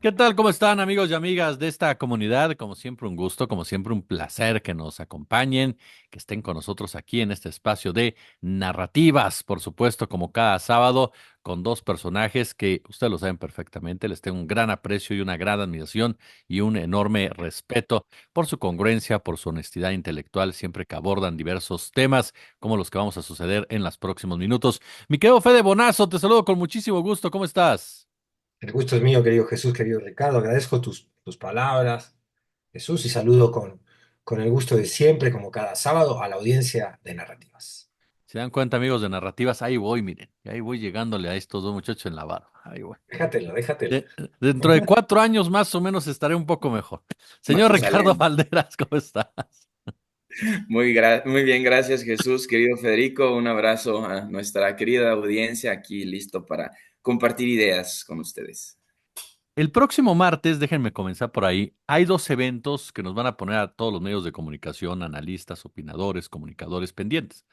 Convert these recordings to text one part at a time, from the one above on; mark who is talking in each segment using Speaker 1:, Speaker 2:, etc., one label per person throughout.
Speaker 1: ¿Qué tal? ¿Cómo están amigos y amigas de esta comunidad? Como siempre un gusto, como siempre un placer que nos acompañen, que estén con nosotros aquí en este espacio de narrativas, por supuesto, como cada sábado, con dos personajes que ustedes lo saben perfectamente, les tengo un gran aprecio y una gran admiración y un enorme respeto por su congruencia, por su honestidad intelectual, siempre que abordan diversos temas como los que vamos a suceder en los próximos minutos. Mi querido Fede Bonazo, te saludo con muchísimo gusto, ¿cómo estás?
Speaker 2: El gusto es mío, querido Jesús, querido Ricardo. Agradezco tus palabras, Jesús, y saludo con el gusto de siempre, como cada sábado, a la audiencia de Narrativas.
Speaker 1: Se dan cuenta, amigos de narrativas, ahí voy, miren, y ahí voy llegándole a estos dos muchachos en la barba. Ahí voy.
Speaker 2: Déjatelo, déjatelo.
Speaker 1: Dentro de 4 años más o menos estaré un poco mejor. Señor Ricardo
Speaker 3: Matusalén.
Speaker 1: Valderas, ¿cómo estás?
Speaker 3: Muy bien, gracias Jesús, querido Federico. Un abrazo a nuestra querida audiencia aquí listo para compartir ideas con ustedes.
Speaker 1: El próximo martes, déjenme comenzar por ahí, hay dos eventos que nos van a poner a todos los medios de comunicación, analistas, opinadores, comunicadores pendientes.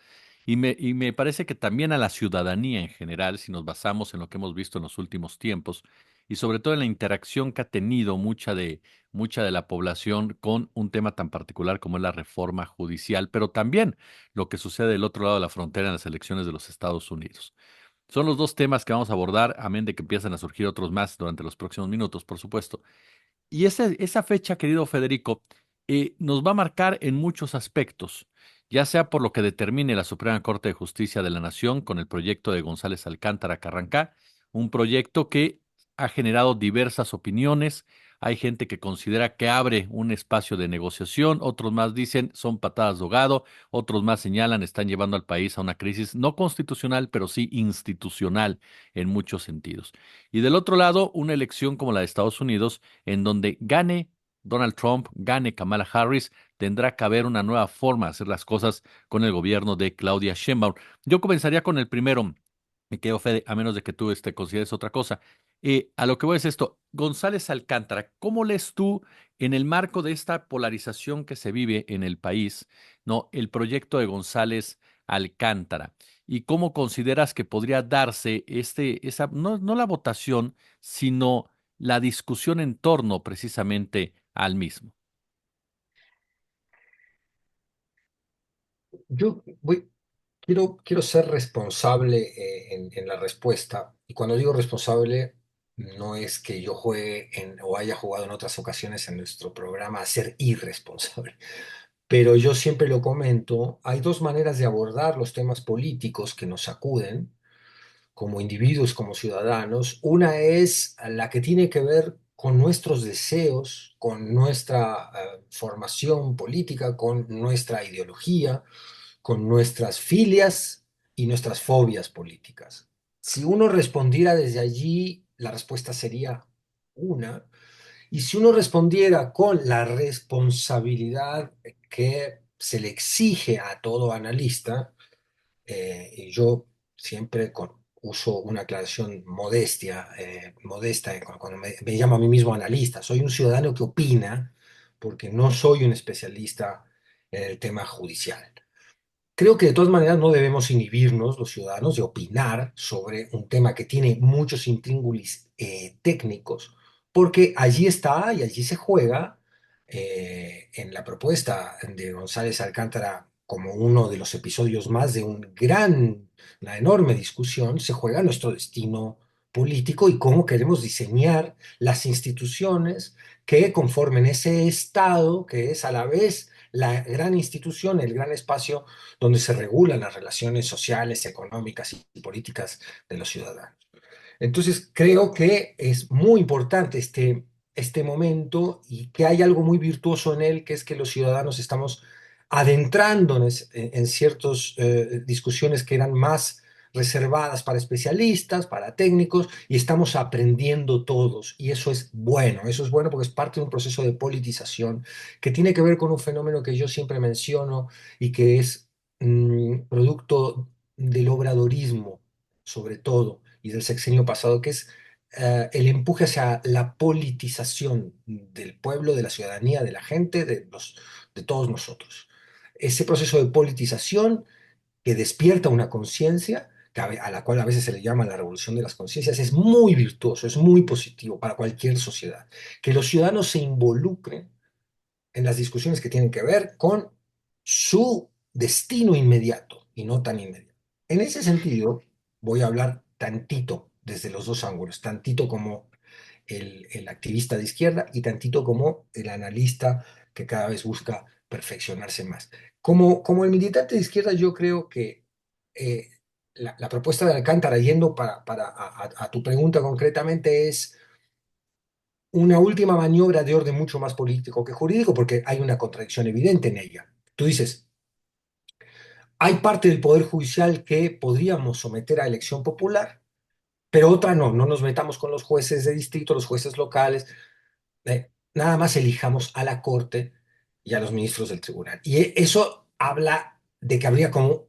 Speaker 1: Y me parece que también a la ciudadanía en general, si nos basamos en lo que hemos visto en los últimos tiempos, y sobre todo en la interacción que ha tenido mucha de la población con un tema tan particular como es la reforma judicial, pero también lo que sucede del otro lado de la frontera en las elecciones de los Estados Unidos. Son los dos temas que vamos a abordar, amén de que empiezan a surgir otros más durante los próximos minutos, por supuesto. Y esa fecha, querido Federico, nos va a marcar en muchos aspectos, ya sea por lo que determine la Suprema Corte de Justicia de la Nación con el proyecto de González Alcántara Carrancá, un proyecto que ha generado diversas opiniones. Hay gente que considera que abre un espacio de negociación, otros más dicen son patadas de ahogado, otros más señalan están llevando al país a una crisis no constitucional, pero sí institucional en muchos sentidos. Y del otro lado, una elección como la de Estados Unidos en donde gane Donald Trump, gane Kamala Harris, tendrá que haber una nueva forma de hacer las cosas con el gobierno de Claudia Sheinbaum. Yo comenzaría con el primero, me quedo Fede, a menos de que tú consideres otra cosa. A lo que voy es esto, González Alcántara, ¿cómo lees tú en el marco de esta polarización que se vive en el país, no, el proyecto de González Alcántara? ¿Y cómo consideras que podría darse no la votación, sino la discusión en torno precisamente al mismo?
Speaker 2: Quiero ser responsable en la respuesta. Y cuando digo responsable, no es que yo juegue o haya jugado en otras ocasiones en nuestro programa a ser irresponsable. Pero yo siempre lo comento, hay dos maneras de abordar los temas políticos que nos sacuden como individuos, como ciudadanos. Una es la que tiene que ver con nuestros deseos, con nuestra formación política, con nuestra ideología, con nuestras filias y nuestras fobias políticas. Si uno respondiera desde allí, la respuesta sería una. Y si uno respondiera con la responsabilidad que se le exige a todo analista, y yo siempre uso una aclaración modesta cuando me llamo a mí mismo analista. Soy un ciudadano que opina porque no soy un especialista en el tema judicial. Creo que de todas maneras no debemos inhibirnos los ciudadanos de opinar sobre un tema que tiene muchos intríngulis técnicos, porque allí está y allí se juega en la propuesta de González Alcántara como uno de los episodios más de una enorme discusión, se juega nuestro destino político y cómo queremos diseñar las instituciones que conformen ese Estado que es a la vez la gran institución, el gran espacio donde se regulan las relaciones sociales, económicas y políticas de los ciudadanos. Entonces, creo que es muy importante este momento y que hay algo muy virtuoso en él, que es que los ciudadanos estamos adentrándonos en ciertas discusiones que eran más reservadas para especialistas, para técnicos, y estamos aprendiendo todos. Y eso es bueno porque es parte de un proceso de politización que tiene que ver con un fenómeno que yo siempre menciono y que es producto del obradorismo, sobre todo, y del sexenio pasado, que es el empuje hacia la politización del pueblo, de la ciudadanía, de la gente, de todos nosotros. Ese proceso de politización que despierta una conciencia, a la cual a veces se le llama la revolución de las conciencias, es muy virtuoso, es muy positivo para cualquier sociedad. Que los ciudadanos se involucren en las discusiones que tienen que ver con su destino inmediato y no tan inmediato. En ese sentido, voy a hablar tantito desde los dos ángulos, tantito como el activista de izquierda y tantito como el analista que cada vez busca perfeccionarse más. Como el militante de izquierda, yo creo que eh, la propuesta de Alcántara, yendo a tu pregunta concretamente, es una última maniobra de orden mucho más político que jurídico, porque hay una contradicción evidente en ella. Tú dices, hay parte del Poder Judicial que podríamos someter a elección popular, pero otra no, no nos metamos con los jueces de distrito, los jueces locales, nada más elijamos a la Corte y a los ministros del tribunal. Y eso habla de que habría como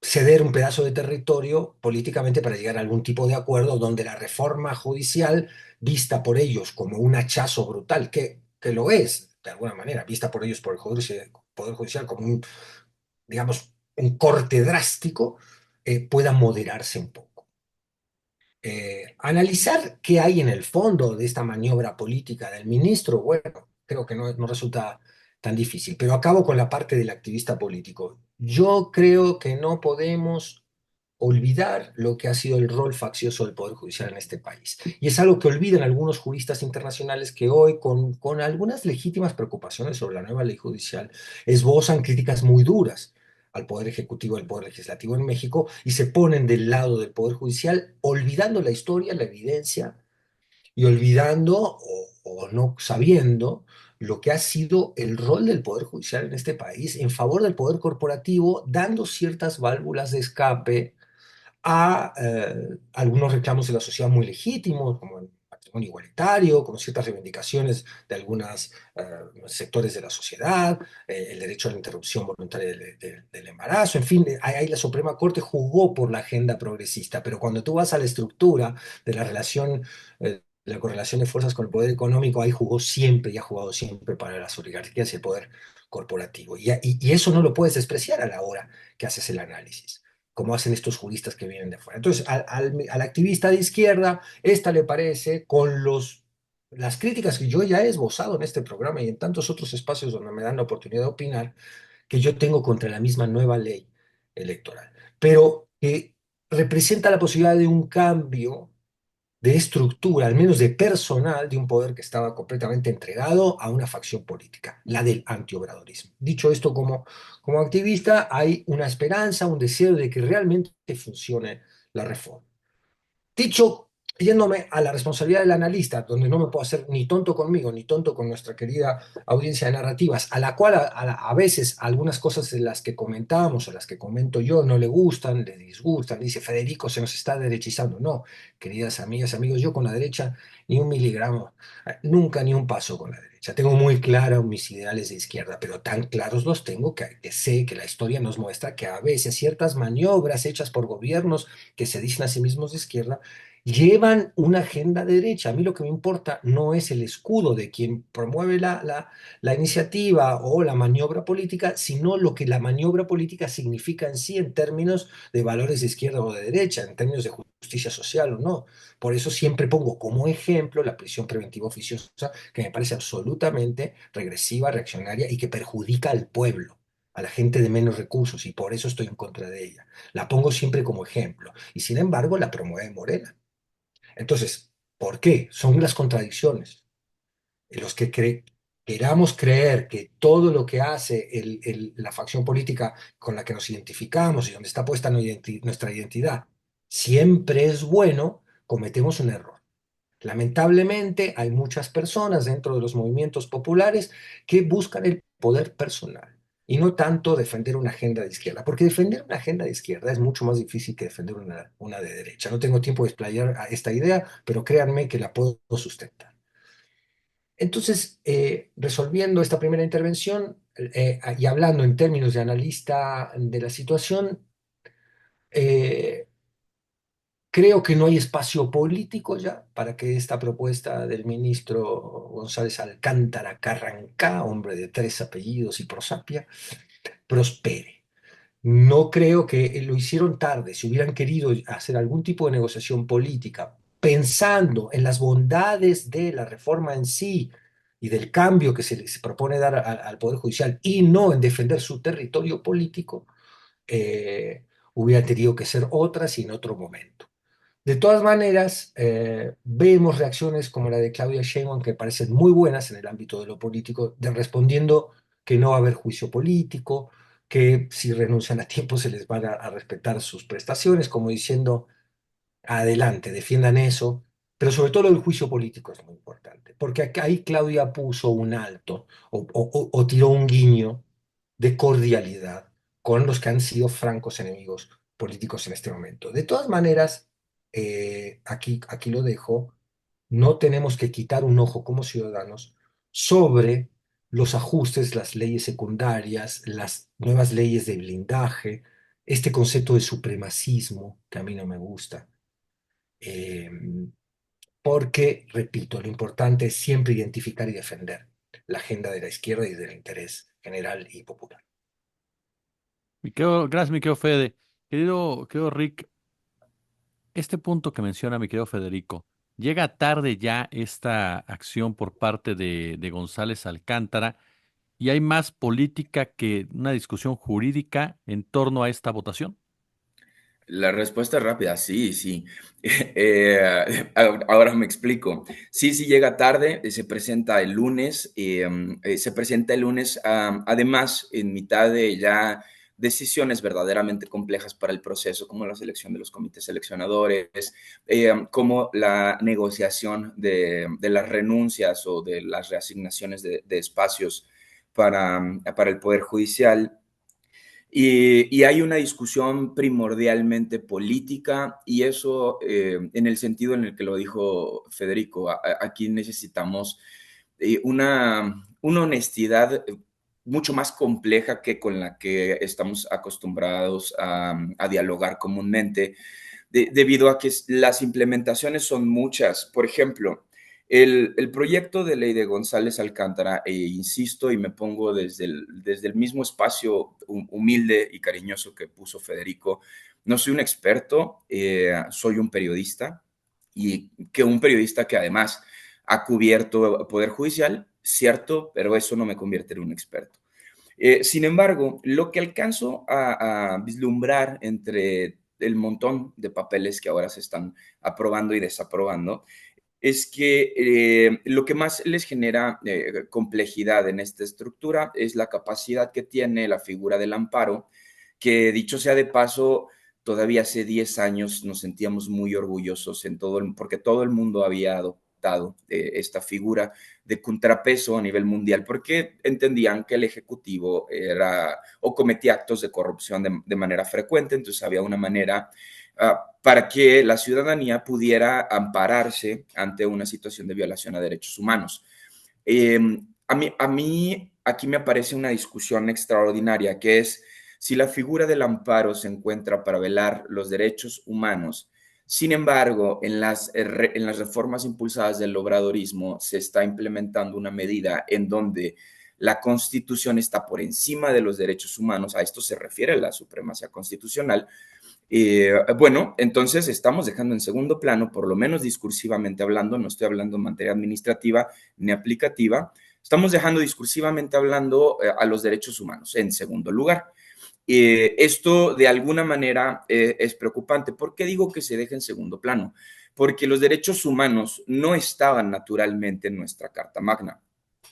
Speaker 2: ceder un pedazo de territorio políticamente para llegar a algún tipo de acuerdo donde la reforma judicial, vista por ellos como un hachazo brutal, que lo es, de alguna manera, vista por ellos por el Poder Judicial como un, digamos, un corte drástico, pueda moderarse un poco. Analizar qué hay en el fondo de esta maniobra política del ministro, bueno, creo que no resulta tan difícil, pero acabo con la parte del activista político. Yo creo que no podemos olvidar lo que ha sido el rol faccioso del Poder Judicial en este país. Y es algo que olvidan algunos juristas internacionales que hoy, con algunas legítimas preocupaciones sobre la nueva ley judicial, esbozan críticas muy duras al Poder Ejecutivo y al Poder Legislativo en México y se ponen del lado del Poder Judicial, olvidando la historia, la evidencia y olvidando o no sabiendo lo que ha sido el rol del Poder Judicial en este país en favor del poder corporativo, dando ciertas válvulas de escape a algunos reclamos de la sociedad muy legítimos, como el matrimonio igualitario, como ciertas reivindicaciones de algunos sectores de la sociedad, el derecho a la interrupción voluntaria del embarazo, en fin, ahí la Suprema Corte jugó por la agenda progresista, pero cuando tú vas a la estructura de la relación, la correlación de fuerzas con el poder económico, ahí jugó siempre y ha jugado siempre para las oligarquías y el poder corporativo. Y eso no lo puedes despreciar a la hora que haces el análisis como hacen estos juristas que vienen de fuera. Entonces, al activista de izquierda, esta le parece, con las críticas que yo ya he esbozado en este programa y en tantos otros espacios donde me dan la oportunidad de opinar, que yo tengo contra la misma nueva ley electoral, pero que representa la posibilidad de un cambio de estructura, al menos de personal, de un poder que estaba completamente entregado a una facción política, la del antiobradorismo. Dicho esto, como activista, hay una esperanza, un deseo de que realmente funcione la reforma. Dicho, yéndome a la responsabilidad del analista, donde no me puedo hacer ni tonto conmigo, ni tonto con nuestra querida audiencia de narrativas, a la cual a veces algunas cosas de las que comentamos o las que comento yo no le gustan, le disgustan, dice Federico se nos está derechizando. No, queridas amigas, amigos, yo con la derecha ni un miligramo, nunca ni un paso con la derecha. Tengo muy claros mis ideales de izquierda, pero tan claros los tengo que sé que la historia nos muestra que a veces ciertas maniobras hechas por gobiernos que se dicen a sí mismos de izquierda llevan una agenda derecha. A mí lo que me importa no es el escudo de quien promueve la iniciativa o la maniobra política, sino lo que la maniobra política significa en sí en términos de valores de izquierda o de derecha, en términos de justicia social o no. Por eso siempre pongo como ejemplo la prisión preventiva oficiosa, que me parece absolutamente regresiva, reaccionaria y que perjudica al pueblo, a la gente de menos recursos, y por eso estoy en contra de ella. La pongo siempre como ejemplo, y sin embargo la promueve Morena. Entonces, ¿por qué? Son las contradicciones. Los que queramos creer que todo lo que hace la facción política con la que nos identificamos y donde está puesta nuestra identidad siempre es bueno, cometemos un error. Lamentablemente, hay muchas personas dentro de los movimientos populares que buscan el poder personal y no tanto defender una agenda de izquierda, porque defender una agenda de izquierda es mucho más difícil que defender una de derecha. No tengo tiempo de explayar esta idea, pero créanme que la puedo sustentar. Entonces, resolviendo esta primera intervención y hablando en términos de analista de la situación, eh, creo que no hay espacio político ya para que esta propuesta del ministro González Alcántara Carrancá, hombre de tres apellidos y prosapia, prospere. No creo que lo hicieron tarde. Si hubieran querido hacer algún tipo de negociación política pensando en las bondades de la reforma en sí y del cambio que se les propone dar al Poder Judicial y no en defender su territorio político, hubiera tenido que ser otras y en otro momento. De todas maneras, vemos reacciones como la de Claudia Sheinbaum que parecen muy buenas en el ámbito de lo político, respondiendo que no va a haber juicio político, que si renuncian a tiempo se les van a respetar sus prestaciones, como diciendo, adelante, defiendan eso, pero sobre todo el juicio político es muy importante, porque ahí Claudia puso un alto o tiró un guiño de cordialidad con los que han sido francos enemigos políticos en este momento. De todas maneras, aquí lo dejo, no tenemos que quitar un ojo como ciudadanos sobre los ajustes, las leyes secundarias, las nuevas leyes de blindaje, este concepto de supremacismo que a mí no me gusta. Eh, Porque, repito, lo importante es siempre identificar y defender la agenda de la izquierda y del interés general y popular.
Speaker 1: Gracias, mi querido Fede. Querido Rick, este punto que menciona mi querido Federico, llega tarde ya esta acción por parte de González Alcántara y hay más política que una discusión jurídica en torno a esta votación.
Speaker 3: La respuesta es rápida, sí, sí. Ahora me explico. Sí, sí llega tarde, se presenta el lunes, además en mitad de ya decisiones verdaderamente complejas para el proceso, como la selección de los comités seleccionadores, como la negociación de las renuncias o de las reasignaciones de espacios para el Poder Judicial. Y hay una discusión primordialmente política y eso en el sentido en el que lo dijo Federico, aquí necesitamos una honestidad mucho más compleja que con la que estamos acostumbrados a dialogar comúnmente, debido a que las implementaciones son muchas. Por ejemplo, el proyecto de ley de González Alcántara, insisto y me pongo desde el mismo espacio humilde y cariñoso que puso Federico, no soy un experto, soy un periodista y que un periodista que además ha cubierto Poder Judicial, cierto, pero eso no me convierte en un experto. Sin embargo, lo que alcanzo a vislumbrar entre el montón de papeles que ahora se están aprobando y desaprobando es que lo que más les genera complejidad en esta estructura es la capacidad que tiene la figura del amparo, que dicho sea de paso, todavía hace 10 años nos sentíamos muy orgullosos porque todo el mundo había adoptado esta figura de contrapeso a nivel mundial, porque entendían que el Ejecutivo era o cometía actos de corrupción de manera frecuente, entonces había una manera para que la ciudadanía pudiera ampararse ante una situación de violación a derechos humanos. Eh, a mí aquí me aparece una discusión extraordinaria, que es si la figura del amparo se encuentra para velar los derechos humanos. Sin embargo, en las reformas impulsadas del obradorismo se está implementando una medida en donde la Constitución está por encima de los derechos humanos. A esto se refiere la supremacía constitucional. Bueno, entonces estamos dejando en segundo plano, por lo menos discursivamente hablando, no estoy hablando en materia administrativa ni aplicativa, estamos dejando discursivamente hablando a los derechos humanos en segundo lugar. Esto de alguna manera es preocupante. ¿Por qué digo que se deja en segundo plano? Porque los derechos humanos no estaban naturalmente en nuestra Carta Magna.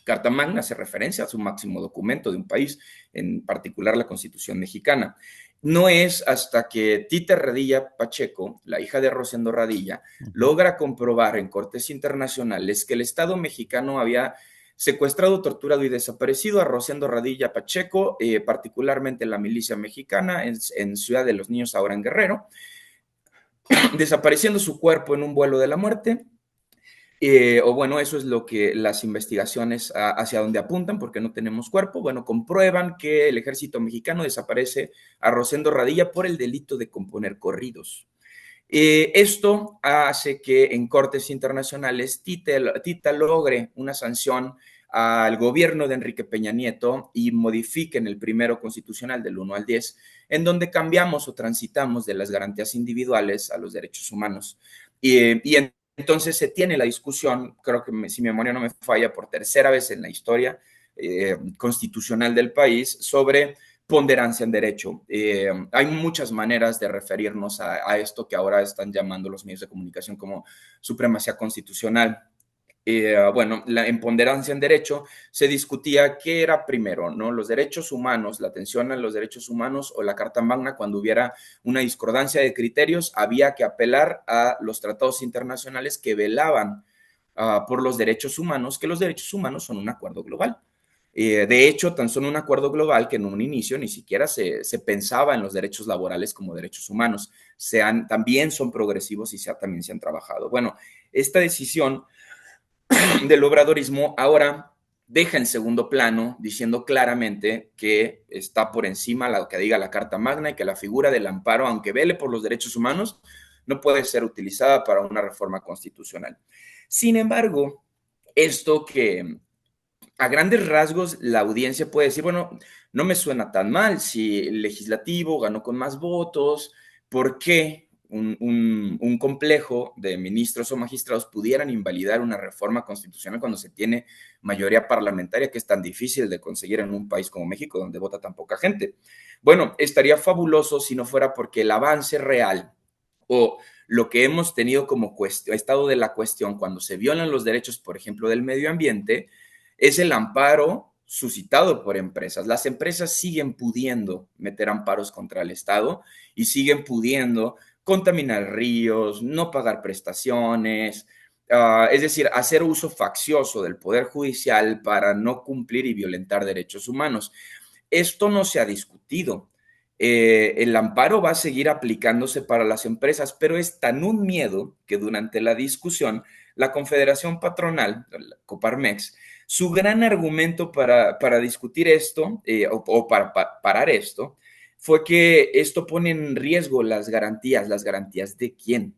Speaker 3: Carta Magna hace referencia a su máximo documento de un país, en particular la Constitución mexicana. No es hasta que Tita Radilla Pacheco, la hija de Rosendo Radilla,
Speaker 1: Ujú.
Speaker 3: logra comprobar en cortes internacionales que el Estado mexicano había secuestrado, torturado y desaparecido a Rosendo Radilla Pacheco, particularmente la milicia mexicana en Ciudad de los Niños, ahora en Guerrero, desapareciendo su cuerpo en un vuelo de la muerte. O bueno, eso es lo que las investigaciones hacia donde apuntan, porque no tenemos cuerpo. Bueno, comprueban que el ejército mexicano desaparece a Rosendo Radilla por el delito de componer corridos. Esto hace que en cortes internacionales Tita logre una sanción al gobierno de Enrique Peña Nieto y modifiquen el primero constitucional del 1 al 10, en donde cambiamos o transitamos de las garantías individuales a los derechos humanos. Entonces se tiene la discusión, creo que si mi memoria no me falla, por tercera vez en la historia constitucional del país, sobre ponderancia en derecho. Hay muchas maneras de referirnos a esto que ahora están llamando los medios de comunicación como supremacía constitucional. Bueno, en ponderancia en derecho se discutía qué era primero, ¿no? Los derechos humanos, la atención a los derechos humanos o la Carta Magna. Cuando hubiera una discordancia de criterios, había que apelar a los tratados internacionales que velaban por los derechos humanos, que los derechos humanos son un acuerdo global. De hecho, tan solo un acuerdo global que en un inicio ni siquiera se pensaba en los derechos laborales como derechos humanos. También son progresivos y también se han trabajado. Bueno, esta decisión del obradorismo ahora deja en segundo plano, diciendo claramente que está por encima lo que diga la Carta Magna y que la figura del amparo, aunque vele por los derechos humanos, no puede ser utilizada para una reforma constitucional. Sin embargo, esto que a grandes rasgos la audiencia puede decir, bueno, no me suena tan mal si el legislativo ganó con más votos, ¿por qué un complejo de ministros o magistrados pudieran invalidar una reforma constitucional cuando se tiene mayoría parlamentaria, que es tan difícil de conseguir en un país como México, donde vota tan poca gente? Bueno, estaría fabuloso si no fuera porque el avance real o lo que hemos tenido como estado de la cuestión cuando se violan los derechos, por ejemplo, del medio ambiente, es el amparo suscitado por empresas. Las empresas siguen pudiendo meter amparos contra el Estado y siguen pudiendo contaminar ríos, no pagar prestaciones, es decir, hacer uso faccioso del Poder Judicial para no cumplir y violentar derechos humanos. Esto no se ha discutido. El amparo va a seguir aplicándose para las empresas, pero es tan un miedo que durante la discusión, la Confederación Patronal, la Coparmex, su gran argumento para discutir esto o para parar esto fue que esto pone en riesgo las garantías de quién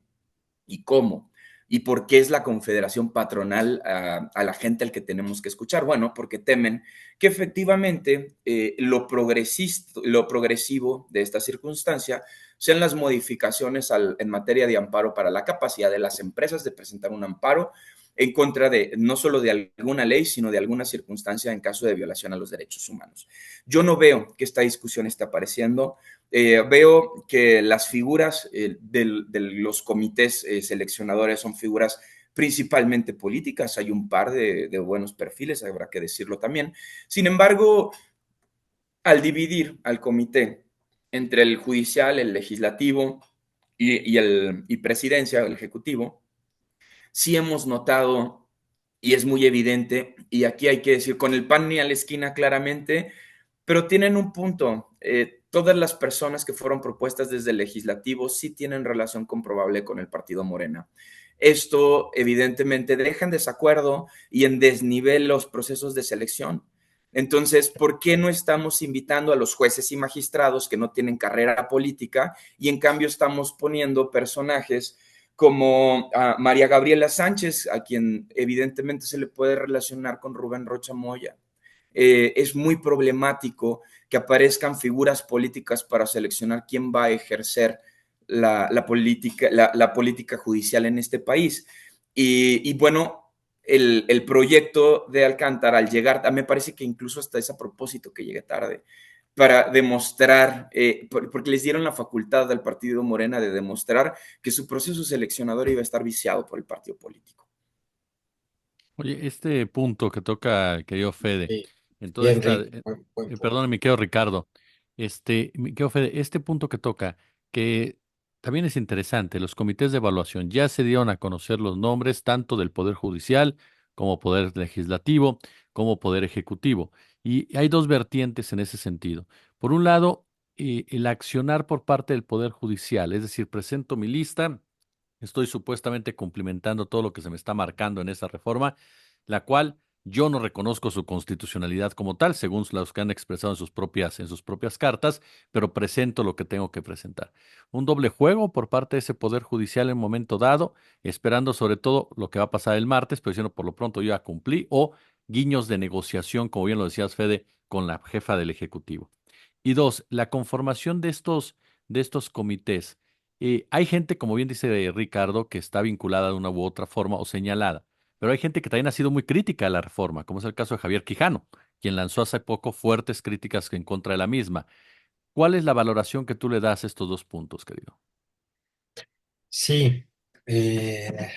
Speaker 3: y cómo. ¿Y por qué es la confederación patronal a la gente al que tenemos que escuchar? Bueno, porque temen que efectivamente lo progresivo de esta circunstancia sean las modificaciones en materia de amparo para la capacidad de las empresas de presentar un amparo en contra de no solo de alguna ley, sino de alguna circunstancia en caso de violación a los derechos humanos. Yo no veo que esta discusión esté apareciendo. Veo que las figuras de los comités seleccionadores son figuras principalmente políticas. Hay un par de buenos perfiles, habrá que decirlo también. Sin embargo, al dividir al comité entre el judicial, el legislativo y presidencia, el ejecutivo, sí hemos notado, y es muy evidente, y aquí hay que decir, con el pan ni a la esquina claramente, pero tienen un punto. Todas las personas que fueron propuestas desde el legislativo sí tienen relación comprobable con el partido Morena. Esto evidentemente deja en desacuerdo y en desnivel los procesos de selección. Entonces, ¿por qué no estamos invitando a los jueces y magistrados que no tienen carrera política y en cambio estamos poniendo personajes como a María Gabriela Sánchez, a quien evidentemente se le puede relacionar con Rubén Rocha Moya? Es muy problemático que aparezcan figuras políticas para seleccionar quién va a ejercer la política judicial en este país. Bueno, el proyecto de Alcántara al llegar, me parece que incluso hasta es a propósito que llegue tarde, para demostrar, porque les dieron la facultad al partido Morena de demostrar que su proceso seleccionador iba a estar viciado por el partido político.
Speaker 1: Oye, este punto que toca, querido Fede,
Speaker 2: Sí,
Speaker 1: en toda
Speaker 2: bien,
Speaker 1: esta,
Speaker 2: Rick, buen punto.
Speaker 1: perdón, mi querido Ricardo, mi querido Fede, este punto que toca, que también es interesante, los comités de evaluación ya se dieron a conocer los nombres tanto del Poder Judicial como Poder Legislativo, como Poder Ejecutivo. Y hay dos vertientes en ese sentido. Por un lado, el accionar por parte del Poder Judicial, es decir, presento mi lista. Estoy supuestamente cumplimentando todo lo que se me está marcando en esa reforma, la cual Yo no reconozco su constitucionalidad como tal, según los que han expresado en sus propias cartas, pero presento lo que tengo que presentar. Un doble juego por parte de ese Poder Judicial en momento dado, esperando sobre todo lo que va a pasar el martes, pero diciendo por lo pronto yo ya cumplí, o guiños de negociación, como bien lo decías, Fede, con la jefa del Ejecutivo. Y dos, la conformación de estos comités. Hay gente, como bien dice Ricardo, que está vinculada de una u otra forma o señalada, pero hay gente que también ha sido muy crítica a la reforma, como es el caso de Javier Quijano, quien lanzó hace poco fuertes críticas en contra de la misma. ¿Cuál es la valoración que tú le das a estos dos puntos, querido?
Speaker 2: Sí,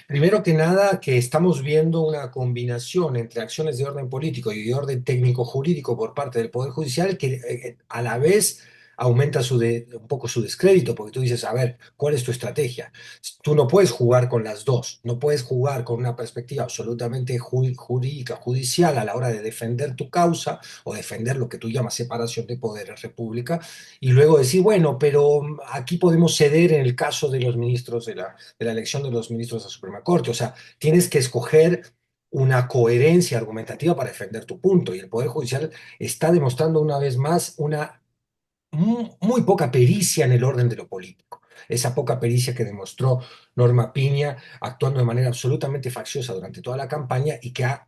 Speaker 2: primero que nada que estamos viendo una combinación entre acciones de orden político y de orden técnico-jurídico por parte del Poder Judicial que a la vez aumenta un poco su descrédito, porque tú dices, a ver, ¿cuál es tu estrategia? Tú no puedes jugar con las dos, no puedes jugar con una perspectiva absolutamente jurídica, judicial a la hora de defender tu causa o defender lo que tú llamas separación de poderes, república, y luego decir, bueno, pero aquí podemos ceder en el caso de los ministros de la elección de los ministros de la Suprema Corte. O sea, tienes que escoger una coherencia argumentativa para defender tu punto. Y el Poder Judicial está demostrando una vez más una muy poca pericia en el orden de lo político. Esa poca pericia que demostró Norma Piña actuando de manera absolutamente facciosa durante toda la campaña y que ha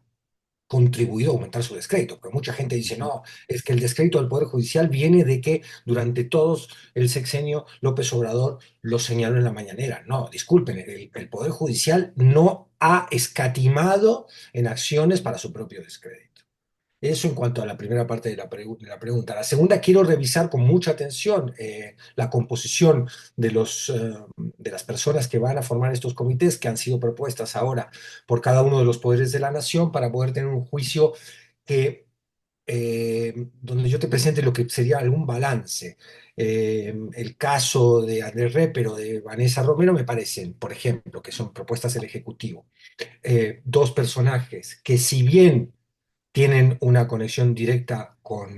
Speaker 2: contribuido a aumentar su descrédito, porque mucha gente dice,
Speaker 1: Ujú,
Speaker 2: no, es que el descrédito del Poder Judicial viene de que durante todos el sexenio López Obrador lo señaló en la mañanera. No, disculpen, el Poder Judicial no ha escatimado en acciones para su propio descrédito. Eso en cuanto a la primera parte de de la pregunta. La segunda, quiero revisar con mucha atención la composición de las personas que van a formar estos comités que han sido propuestas ahora por cada uno de los poderes de la nación para poder tener un juicio que, donde yo te presente lo que sería algún balance. El caso de Andrés Reper o de Vanessa Romero me parecen, por ejemplo, que son propuestas del Ejecutivo, dos personajes que si bien tienen una conexión directa con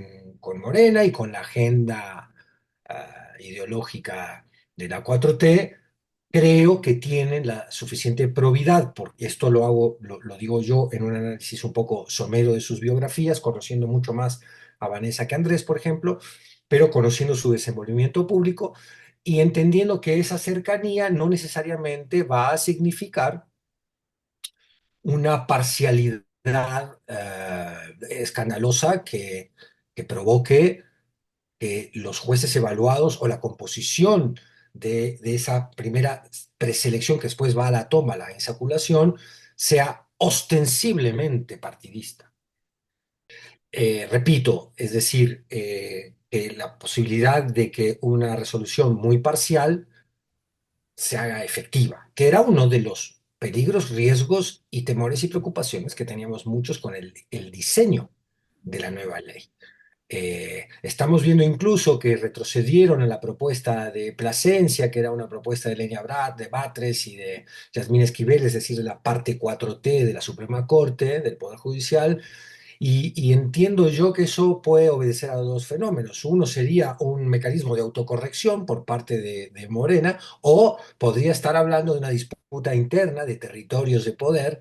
Speaker 2: Morena y con la agenda ideológica de la 4T, creo que tienen la suficiente probidad, porque esto lo digo yo en un análisis un poco somero de sus biografías, conociendo mucho más a Vanessa que a Andrés, por ejemplo, pero conociendo su desenvolvimiento público y entendiendo que esa cercanía no necesariamente va a significar una parcialidad escandalosa que provoque que los jueces evaluados o la composición de esa primera preselección que después va a la toma, la insaculación, sea ostensiblemente partidista. Repito, es decir, que la posibilidad de que una resolución muy parcial se haga efectiva, que era uno de los peligros, riesgos y temores y preocupaciones que teníamos muchos con el diseño de la nueva ley. Estamos viendo incluso que retrocedieron en la propuesta de Plasencia, que era una propuesta de Lenia Brad, de Batres y de Yasmín Esquivel, es decir, de la parte 4T de la Suprema Corte, del Poder Judicial, y entiendo yo que eso puede obedecer a dos fenómenos. Uno sería un mecanismo de autocorrección por parte de Morena, o podría estar hablando de una disputa interna de territorios de poder,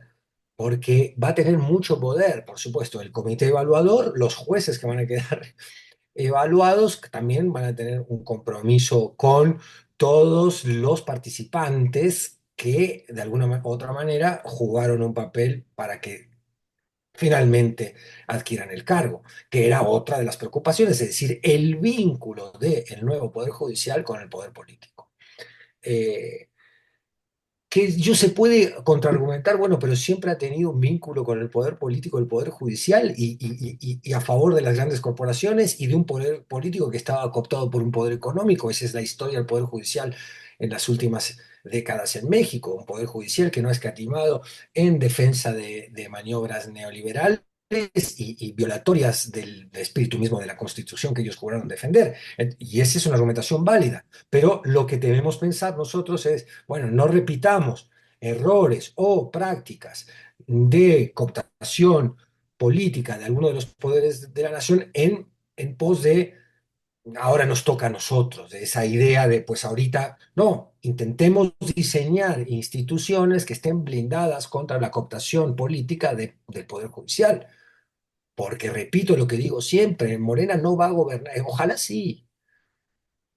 Speaker 2: porque va a tener mucho poder, por supuesto, el comité evaluador, los jueces que van a quedar evaluados, que también van a tener un compromiso con todos los participantes que de alguna u otra manera jugaron un papel para que finalmente adquieran el cargo, que era otra de las preocupaciones, es decir, el vínculo del nuevo Poder Judicial con el poder político. Eh, que yo se puede contraargumentar, bueno, pero siempre ha tenido un vínculo con el poder político, el poder judicial y a favor de las grandes corporaciones y de un poder político que estaba cooptado por un poder económico. Esa es la historia del poder judicial en las últimas décadas en México, un poder judicial que no ha escatimado en defensa de maniobras neoliberales y violatorias del espíritu mismo de la Constitución que ellos juraron defender. Y esa es una argumentación válida. Pero lo que debemos pensar nosotros es, bueno, no repitamos errores o prácticas de cooptación política de alguno de los poderes de la nación en pos de ahora nos toca a nosotros, de esa idea de, pues ahorita, no, intentemos diseñar instituciones que estén blindadas contra la cooptación política del Poder Judicial. Porque repito lo que digo siempre, Morena no va a gobernar, ojalá sí,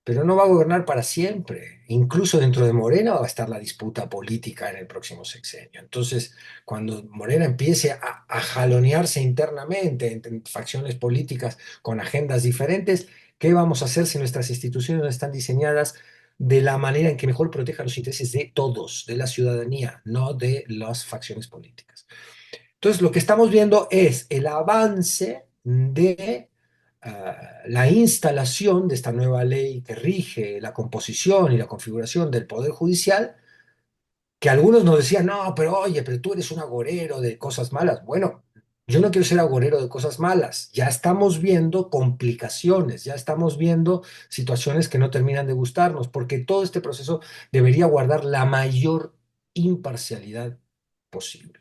Speaker 2: pero no va a gobernar para siempre. Incluso dentro de Morena va a estar la disputa política en el próximo sexenio. Entonces, cuando Morena empiece a jalonearse internamente entre facciones políticas con agendas diferentes, ¿qué vamos a hacer si nuestras instituciones no están diseñadas de la manera en que mejor proteja los intereses de todos, de la ciudadanía, no de las facciones políticas? Entonces, lo que estamos viendo es el avance de la instalación de esta nueva ley que rige la composición y la configuración del Poder Judicial, que algunos nos decían, no, pero oye, pero tú eres un agorero de cosas malas. Bueno, yo no quiero ser agorero de cosas malas. Ya estamos viendo complicaciones, ya estamos viendo situaciones que no terminan de gustarnos, porque todo este proceso debería guardar la mayor imparcialidad posible.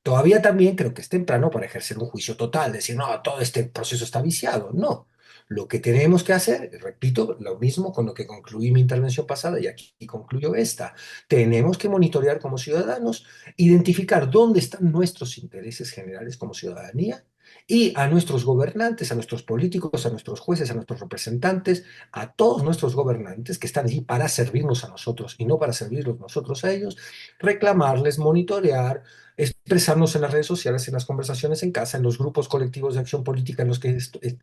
Speaker 2: Todavía también creo que es temprano para ejercer un juicio total, decir, no, todo este proceso está viciado. No. Lo que tenemos que hacer, repito, lo mismo con lo que concluí mi intervención pasada y aquí concluyo esta, tenemos que monitorear como ciudadanos, identificar dónde están nuestros intereses generales como ciudadanía y a nuestros gobernantes, a nuestros políticos, a nuestros jueces, a nuestros representantes, a todos nuestros gobernantes que están allí para servirnos a nosotros y no para servirnos nosotros a ellos, reclamarles, monitorear, expresarnos en las redes sociales, en las conversaciones en casa, en los grupos colectivos de acción política en los que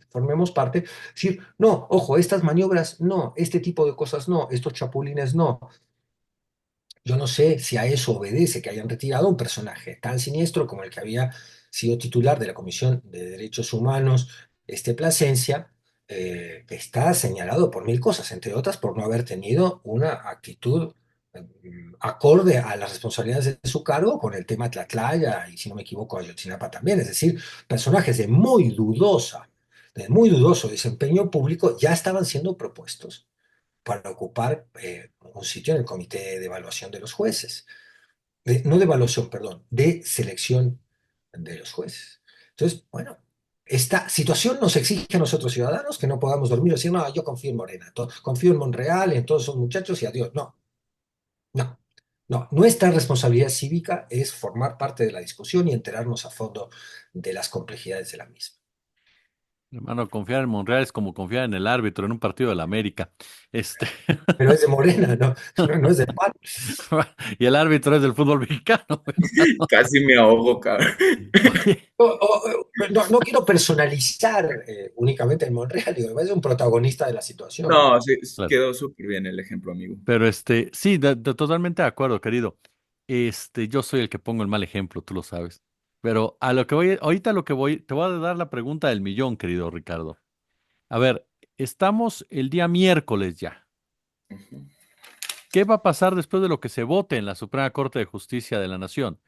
Speaker 2: formemos parte, decir, no, ojo, estas maniobras no, este tipo de cosas no, estos chapulines no. Yo no sé si a eso obedece que hayan retirado un personaje tan siniestro como el que había sido titular de la Comisión de Derechos Humanos, Plasencia, que está señalado por mil cosas, entre otras por no haber tenido una actitud acorde a las responsabilidades de su cargo con el tema Tlatlaya y, si no me equivoco, Ayotzinapa también. Es decir, personajes de muy dudoso desempeño público ya estaban siendo propuestos para ocupar un sitio en el comité de evaluación de los jueces. No de evaluación, perdón, de selección de los jueces. Entonces, bueno, esta situación nos exige a nosotros ciudadanos que no podamos dormir y decir, no, yo confío en Morena, confío en Monreal, en todos esos muchachos y adiós. No, no, no. Nuestra responsabilidad cívica es formar parte de la discusión y enterarnos a fondo de las complejidades de la misma.
Speaker 1: Hermano, confiar en Monreal es como confiar en el árbitro en un partido de la América. Este,
Speaker 2: Pero es de Morena, no, no es del PAN.
Speaker 1: y el árbitro es del fútbol mexicano, hermano.
Speaker 3: Casi me ahogo, cabrón.
Speaker 1: Oye,
Speaker 2: No, no quiero personalizar únicamente el Monreal, digo, es un protagonista de la situación, ¿no?
Speaker 3: No, sí,
Speaker 1: claro.
Speaker 3: quedó súper bien el ejemplo, amigo.
Speaker 1: Pero sí, totalmente de acuerdo, querido. Yo soy el que pongo el mal ejemplo, tú lo sabes. Pero a lo que voy, ahorita lo que voy, te voy a dar la pregunta del millón, querido Ricardo. A ver, estamos el día miércoles ya.
Speaker 3: Ujú.
Speaker 1: ¿Qué va a pasar después de lo que se vote en la Suprema Corte de Justicia de la Nación?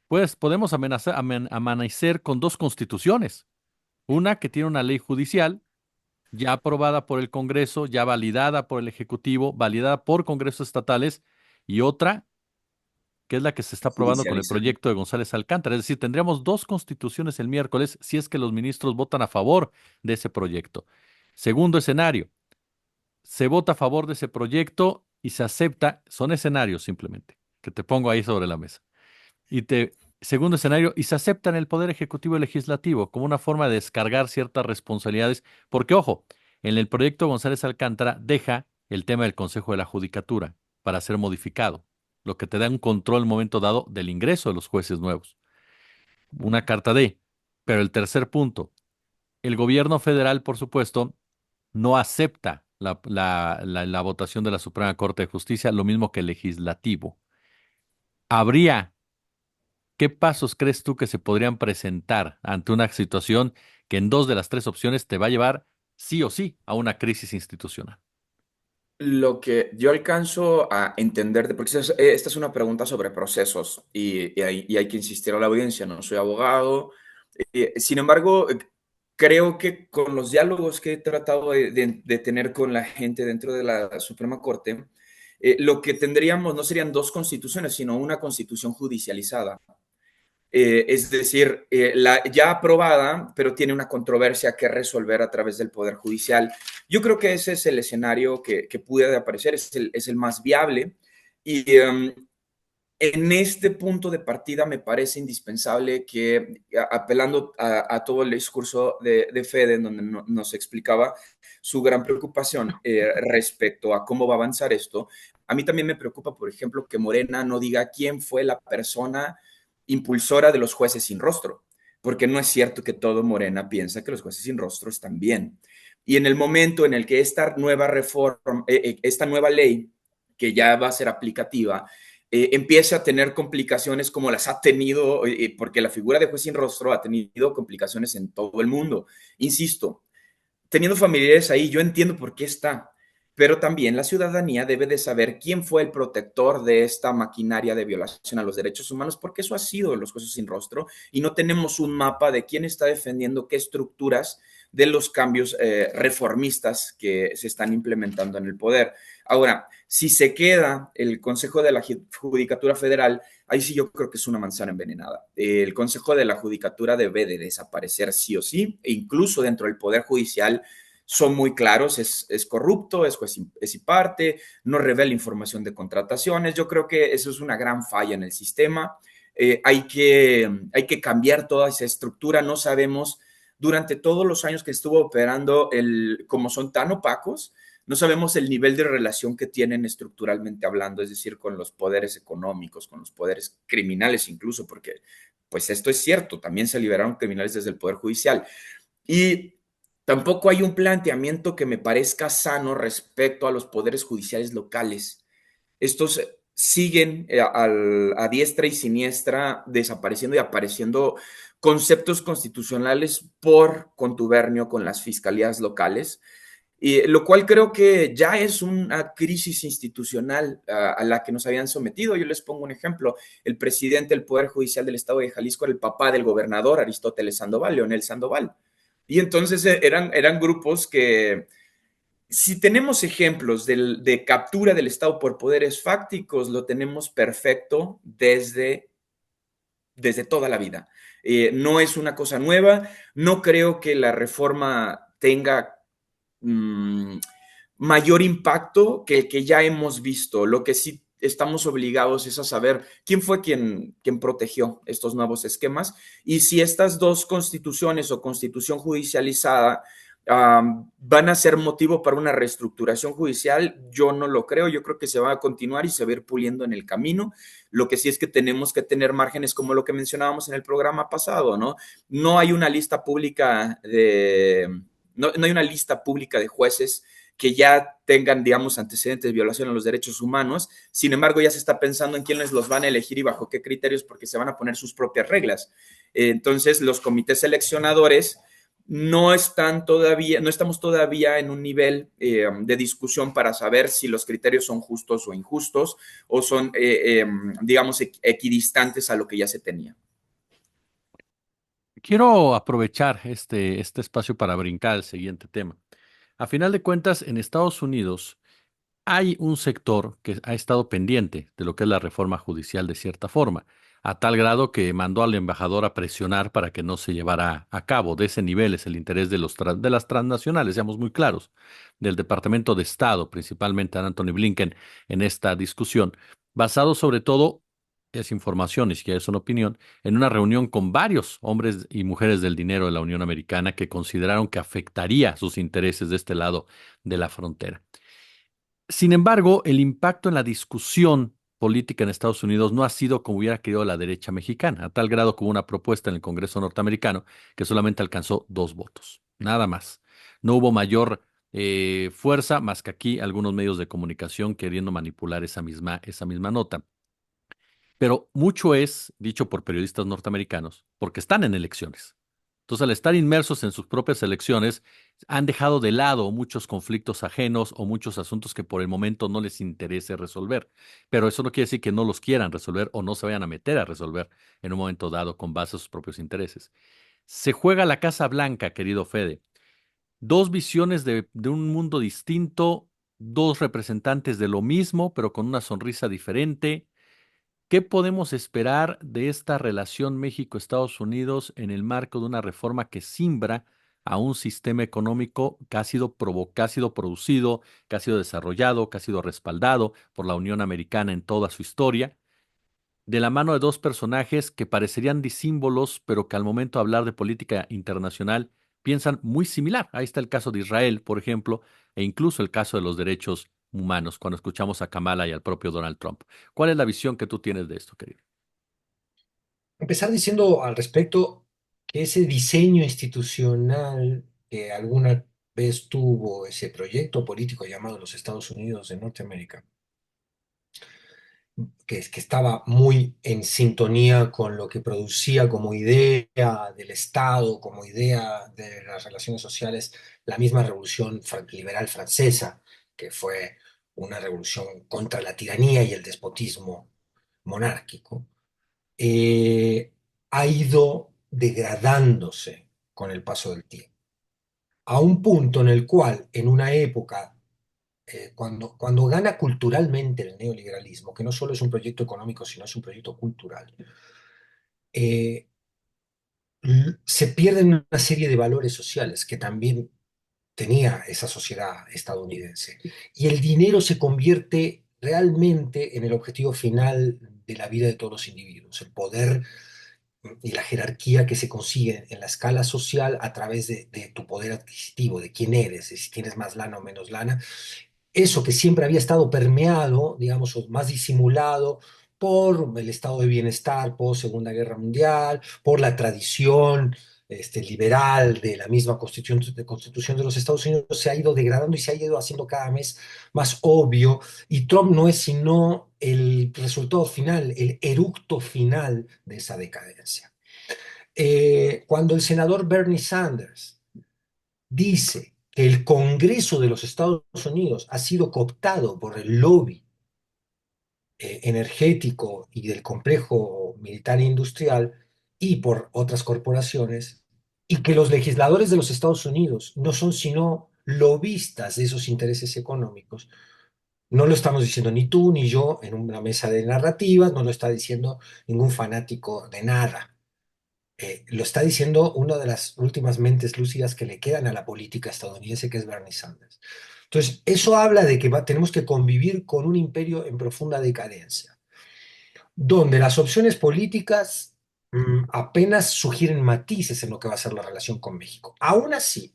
Speaker 1: Pues podemos amanecer con dos constituciones. Una que tiene una ley judicial ya aprobada por el Congreso, ya validada por el Ejecutivo, validada por congresos estatales, y otra que es la que se está aprobando con el
Speaker 3: Judicializar.
Speaker 1: proyecto de González Alcántara. Es decir, tendríamos dos constituciones el miércoles si es que los ministros votan a favor de ese proyecto. Segundo escenario, se vota a favor de ese proyecto y se acepta, son escenarios simplemente, que te pongo ahí sobre la mesa. Segundo escenario, y se acepta en el Poder Ejecutivo y Legislativo como una forma de descargar ciertas responsabilidades, porque ojo, en el proyecto González Alcántara deja el tema del Consejo de la Judicatura para ser modificado, lo que te da un control en un momento dado del ingreso de los jueces nuevos. Una carta D. Pero el tercer punto, el gobierno federal, por supuesto, no acepta la votación de la Suprema Corte de Justicia, lo mismo que el legislativo. ¿Habría ¿Qué pasos crees tú que se podrían presentar ante una situación que en dos de las tres opciones te va a llevar sí o sí a una crisis institucional?
Speaker 3: Lo que yo alcanzo a entender, porque esta es una pregunta sobre procesos y hay que insistir a la audiencia, no soy abogado. Sin embargo, creo que con los diálogos que he tratado de tener con la gente dentro de la Suprema Corte, lo que tendríamos no serían dos constituciones, sino una constitución judicializada. Es decir, ya aprobada, pero tiene una controversia que resolver a través del Poder Judicial. Yo creo que ese es el escenario que puede aparecer, es el más viable. Y en este punto de partida me parece indispensable que, apelando a todo el discurso de Fede, en donde nos explicaba su gran preocupación respecto a cómo va a avanzar esto, a mí también me preocupa, por ejemplo, que Morena no diga quién fue la persona impulsora de los jueces sin rostro, porque no es cierto que todo Morena piensa que los jueces sin rostro están bien. Y en el momento en el que esta nueva reforma, esta nueva ley, que ya va a ser aplicativa, empieza a tener complicaciones como las ha tenido, porque la figura de juez sin rostro ha tenido complicaciones en todo el mundo. Insisto, teniendo familiares ahí, yo entiendo por qué está, pero también la ciudadanía debe de saber quién fue el protector de esta maquinaria de violación a los derechos humanos, porque eso ha sido los jueces sin rostro y no tenemos un mapa de quién está defendiendo qué estructuras de los cambios reformistas que se están implementando en el poder. Ahora, si se queda el Consejo de la Judicatura Federal, ahí sí yo creo que es una manzana envenenada. El Consejo de la Judicatura debe de desaparecer sí o sí, e incluso dentro del Poder Judicial son muy claros, es corrupto, es y parte, no revela información de contrataciones. Yo creo que eso es una gran falla en el sistema. Hay que cambiar toda esa estructura. No sabemos, durante todos los años que estuvo operando, como son tan opacos, no sabemos el nivel de relación que tienen estructuralmente hablando, es decir, con los poderes económicos, con los poderes criminales incluso, porque pues esto es cierto, también se liberaron criminales desde el Poder Judicial. Y tampoco hay un planteamiento que me parezca sano respecto a los poderes judiciales locales. Estos siguen a diestra y siniestra desapareciendo y apareciendo conceptos constitucionales por contubernio con las fiscalías locales, lo cual creo que ya es una crisis institucional a la que nos habían sometido. Yo les pongo un ejemplo. El presidente del Poder Judicial del Estado de Jalisco era el papá del gobernador Aristóteles Sandoval, Leonel Sandoval. Y entonces eran grupos que, si tenemos ejemplos de captura del Estado por poderes fácticos, lo tenemos perfecto desde toda la vida. No es una cosa nueva. No creo que la reforma tenga mayor impacto que el que ya hemos visto. Lo que sí estamos obligados es a saber quién fue quien protegió estos nuevos esquemas y si estas dos constituciones o constitución judicializada van a ser motivo para una reestructuración judicial. Yo no lo creo. Yo creo que se va a continuar y se va a ir puliendo en el camino. Lo que sí es que tenemos que tener márgenes como lo que mencionábamos en el programa pasado, ¿no? No hay una lista pública no hay una lista pública de jueces que ya tengan, digamos, antecedentes de violación a los derechos humanos. Sin embargo, ya se está pensando en quiénes los van a elegir y bajo qué criterios, porque se van a poner sus propias reglas. Entonces, los comités seleccionadores no estamos todavía en un nivel de discusión para saber si los criterios son justos o injustos o son, digamos, equidistantes a lo que ya se tenía.
Speaker 1: Quiero aprovechar este espacio para brincar al siguiente tema. A final de cuentas, en Estados Unidos hay un sector que ha estado pendiente de lo que es la reforma judicial de cierta forma, a tal grado que mandó al embajador a presionar para que no se llevara a cabo. De ese nivel es el interés de las transnacionales, seamos muy claros, del Departamento de Estado, principalmente a Anthony Blinken, en esta discusión, basado sobre todo, es información y si quieres una opinión, en una reunión con varios hombres y mujeres del dinero de la Unión Americana que consideraron que afectaría sus intereses de este lado de la frontera. Sin embargo, el impacto en la discusión política en Estados Unidos no ha sido como hubiera querido la derecha mexicana, a tal grado como una propuesta en el Congreso norteamericano que solamente alcanzó 2 votos, nada más. No hubo mayor fuerza más que aquí algunos medios de comunicación queriendo manipular esa misma nota. Pero mucho es dicho por periodistas norteamericanos porque están en elecciones. Entonces, al estar inmersos en sus propias elecciones, han dejado de lado muchos conflictos ajenos o muchos asuntos que por el momento no les interese resolver. Pero eso no quiere decir que no los quieran resolver o no se vayan a meter a resolver en un momento dado con base a sus propios intereses. Se juega la Casa Blanca, querido Fede. Dos visiones de un mundo distinto, dos representantes de lo mismo, pero con una sonrisa diferente. ¿Qué podemos esperar de esta relación México-Estados Unidos en el marco de una reforma que simbra a un sistema económico que ha sido producido, que ha sido desarrollado, que ha sido respaldado por la Unión Americana en toda su historia, de la mano de dos personajes que parecerían disímbolos, pero que al momento de hablar de política internacional piensan muy similar? Ahí está el caso de Israel, por ejemplo, e incluso el caso de los derechos humanos, cuando escuchamos a Kamala y al propio Donald Trump. ¿Cuál es la visión que tú tienes de esto, querido?
Speaker 2: Empezar diciendo al respecto que ese diseño institucional que alguna vez tuvo ese proyecto político llamado los Estados Unidos de Norteamérica, que estaba muy en sintonía con lo que producía como idea del Estado, como idea de las relaciones sociales, la misma revolución liberal francesa, que fue una revolución contra la tiranía y el despotismo monárquico, ha ido degradándose con el paso del tiempo, a un punto en el cual, en una época, cuando gana culturalmente el neoliberalismo, que no solo es un proyecto económico, sino es un proyecto cultural, eh, se pierden una serie de valores sociales que también tenía esa sociedad estadounidense. Y el dinero se convierte realmente en el objetivo final de la vida de todos los individuos, el poder y la jerarquía que se consigue en la escala social a través de tu poder adquisitivo, de quién eres, de si tienes más lana o menos lana. Eso que siempre había estado permeado, digamos, o más disimulado por el estado de bienestar post Segunda Guerra Mundial, por la tradición liberal de la misma constitución de los Estados Unidos, se ha ido degradando y se ha ido haciendo cada vez más obvio. Y Trump no es sino el resultado final, el eructo final de esa decadencia. Cuando el senador Bernie Sanders dice que el Congreso de los Estados Unidos ha sido cooptado por el lobby energético y del complejo militar e industrial y por otras corporaciones, y que los legisladores de los Estados Unidos no son sino lobistas de esos intereses económicos. No lo estamos diciendo ni tú ni yo en una mesa de narrativas, no lo está diciendo ningún fanático de nada. Lo está diciendo una de las últimas mentes lúcidas que le quedan a la política estadounidense, que es Bernie Sanders. Entonces, eso habla de que tenemos que convivir con un imperio en profunda decadencia, donde las opciones políticas apenas sugieren matices en lo que va a ser la relación con México. Aún así,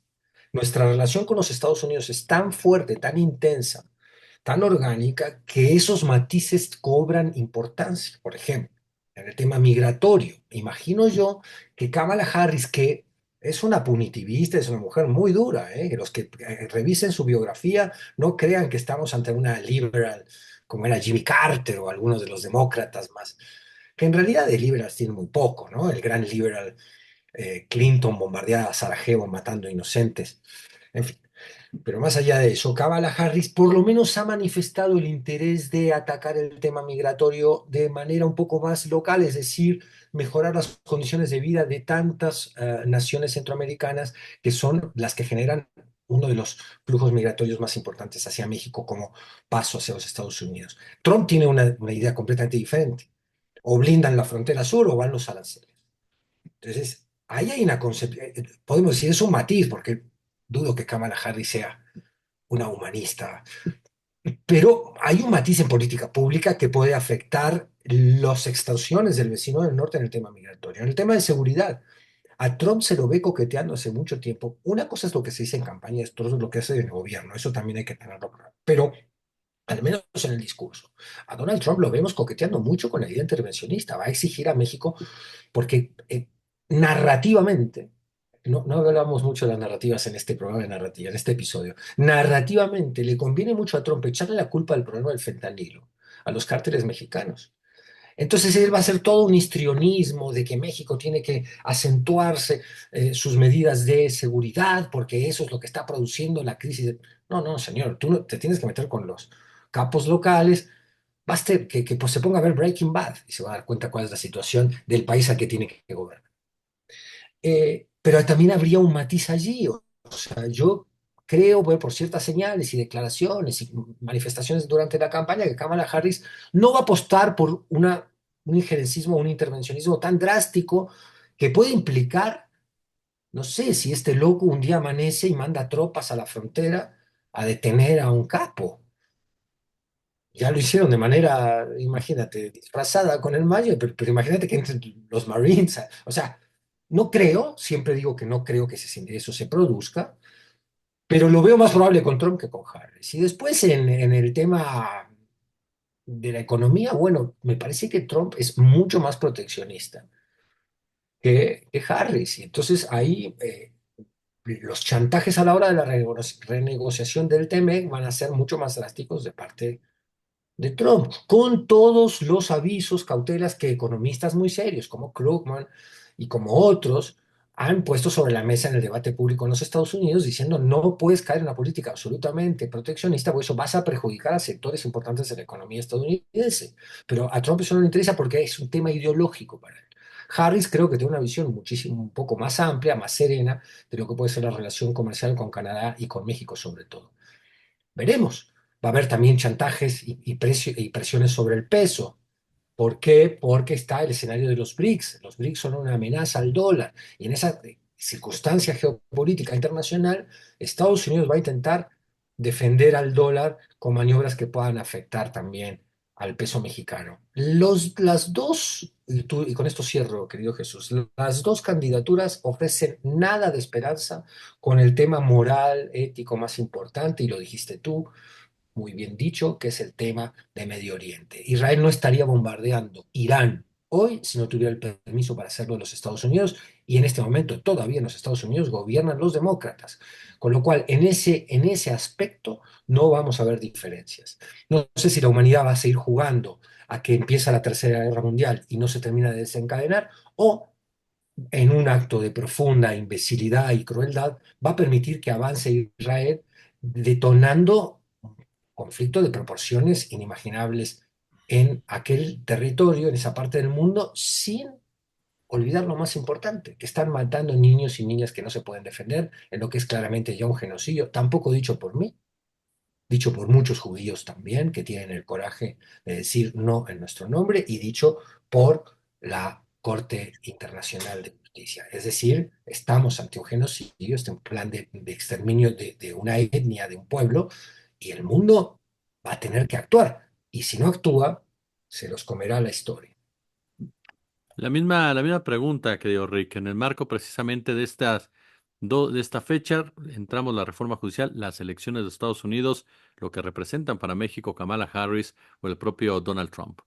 Speaker 2: nuestra relación con los Estados Unidos es tan fuerte, tan intensa, tan orgánica, que esos matices cobran importancia. Por ejemplo, en el tema migratorio, imagino yo que Kamala Harris, que es una punitivista, es una mujer muy dura, que los que revisen su biografía no crean que estamos ante una liberal como era Jimmy Carter o algunos de los demócratas más, que en realidad de liberals tiene muy poco, ¿no? El gran liberal Clinton bombardeaba a Sarajevo matando inocentes. En fin, pero más allá de eso, Kamala Harris por lo menos ha manifestado el interés de atacar el tema migratorio de manera un poco más local, es decir, mejorar las condiciones de vida de tantas naciones centroamericanas que son las que generan uno de los flujos migratorios más importantes hacia México como paso hacia los Estados Unidos. Trump tiene una idea completamente diferente. O blindan la frontera sur o van los aranceles. Entonces, ahí hay una concepción, podemos decir, es un matiz, porque dudo que Kamala Harris sea una humanista, pero hay un matiz en política pública que puede afectar las extorsiones del vecino del norte en el tema migratorio. En el tema de seguridad, a Trump se lo ve coqueteando hace mucho tiempo. Una cosa es lo que se dice en campaña, esto es lo que hace el gobierno, eso también hay que tenerlo claro. Pero al menos en el discurso. A Donald Trump lo vemos coqueteando mucho con la idea intervencionista. Va a exigir a México porque narrativamente, no hablamos mucho de las narrativas en este programa de narrativa, en este episodio, narrativamente le conviene mucho a Trump echarle la culpa del problema del fentanilo a los cárteles mexicanos. Entonces él va a hacer todo un histrionismo de que México tiene que acentuarse sus medidas de seguridad porque eso es lo que está produciendo la crisis. No, no, señor, tú no, te tienes que meter con los capos locales. Basta que pues, se ponga a ver Breaking Bad y se va a dar cuenta cuál es la situación del país al que tiene que gobernar. Pero también habría un matiz allí. O sea, yo creo, bueno, por ciertas señales y declaraciones y manifestaciones durante la campaña, que Kamala Harris no va a apostar por una un injerencismo, un intervencionismo tan drástico que puede implicar, no sé, si este loco un día amanece y manda tropas a la frontera a detener a un capo. Ya lo hicieron de manera, imagínate, disfrazada con el mayo, pero imagínate que entren los Marines. O sea, no creo, siempre digo que no creo que eso se produzca, pero lo veo más probable con Trump que con Harris. Y después en el tema de la economía, bueno, me parece que Trump es mucho más proteccionista que Harris. Y entonces ahí los chantajes a la hora de la renegociación del TME van a ser mucho más drásticos de parte de Trump, con todos los avisos, cautelas que economistas muy serios como Krugman y como otros han puesto sobre la mesa en el debate público en los Estados Unidos, diciendo no puedes caer en una política absolutamente proteccionista, porque eso vas a perjudicar a sectores importantes de la economía estadounidense. Pero a Trump eso no le interesa porque es un tema ideológico para él. Harris creo que tiene una visión muchísimo, un poco más amplia, más serena de lo que puede ser la relación comercial con Canadá y con México sobre todo. Veremos. Va a haber también chantajes y presiones sobre el peso. ¿Por qué? Porque está el escenario de los BRICS. Los BRICS son una amenaza al dólar. Y en esa circunstancia geopolítica internacional, Estados Unidos va a intentar defender al dólar con maniobras que puedan afectar también al peso mexicano. Las dos, y con esto cierro, querido Jesús, las dos candidaturas ofrecen nada de esperanza con el tema moral, ético más importante, y lo dijiste tú, muy bien dicho, que es el tema de Medio Oriente. Israel no estaría bombardeando Irán hoy si no tuviera el permiso para hacerlo de los Estados Unidos, y en este momento todavía en los Estados Unidos gobiernan los demócratas. Con lo cual, en ese aspecto no vamos a ver diferencias. No sé si la humanidad va a seguir jugando a que empieza la Tercera Guerra Mundial y no se termina de desencadenar, o en un acto de profunda imbecilidad y crueldad, va a permitir que avance Israel detonando conflicto de proporciones inimaginables en aquel territorio, en esa parte del mundo, sin olvidar lo más importante, que están matando niños y niñas que no se pueden defender, en lo que es claramente ya un genocidio, tampoco dicho por mí, dicho por muchos judíos también, que tienen el coraje de decir no en nuestro nombre, y dicho por la Corte Internacional de Justicia. Es decir, estamos ante un genocidio, este un plan de exterminio de una etnia, de un pueblo, y el mundo va a tener que actuar. Y si no actúa, se los comerá la historia.
Speaker 1: La misma pregunta, querido Rick. En el marco precisamente de esta fecha, entramos la reforma judicial, las elecciones de Estados Unidos, lo que representan para México Kamala Harris o el propio Donald Trump.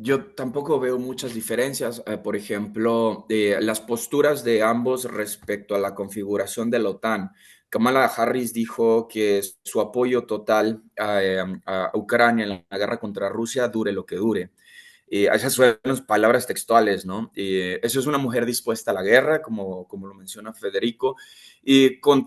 Speaker 3: Yo tampoco veo muchas diferencias. Por ejemplo, las posturas de ambos respecto a la configuración de la OTAN. Kamala Harris dijo que su apoyo total a Ucrania en la guerra contra Rusia dure lo que dure. Esas fueron las palabras textuales, ¿no? Eso es una mujer dispuesta a la guerra, como lo menciona Federico. Y con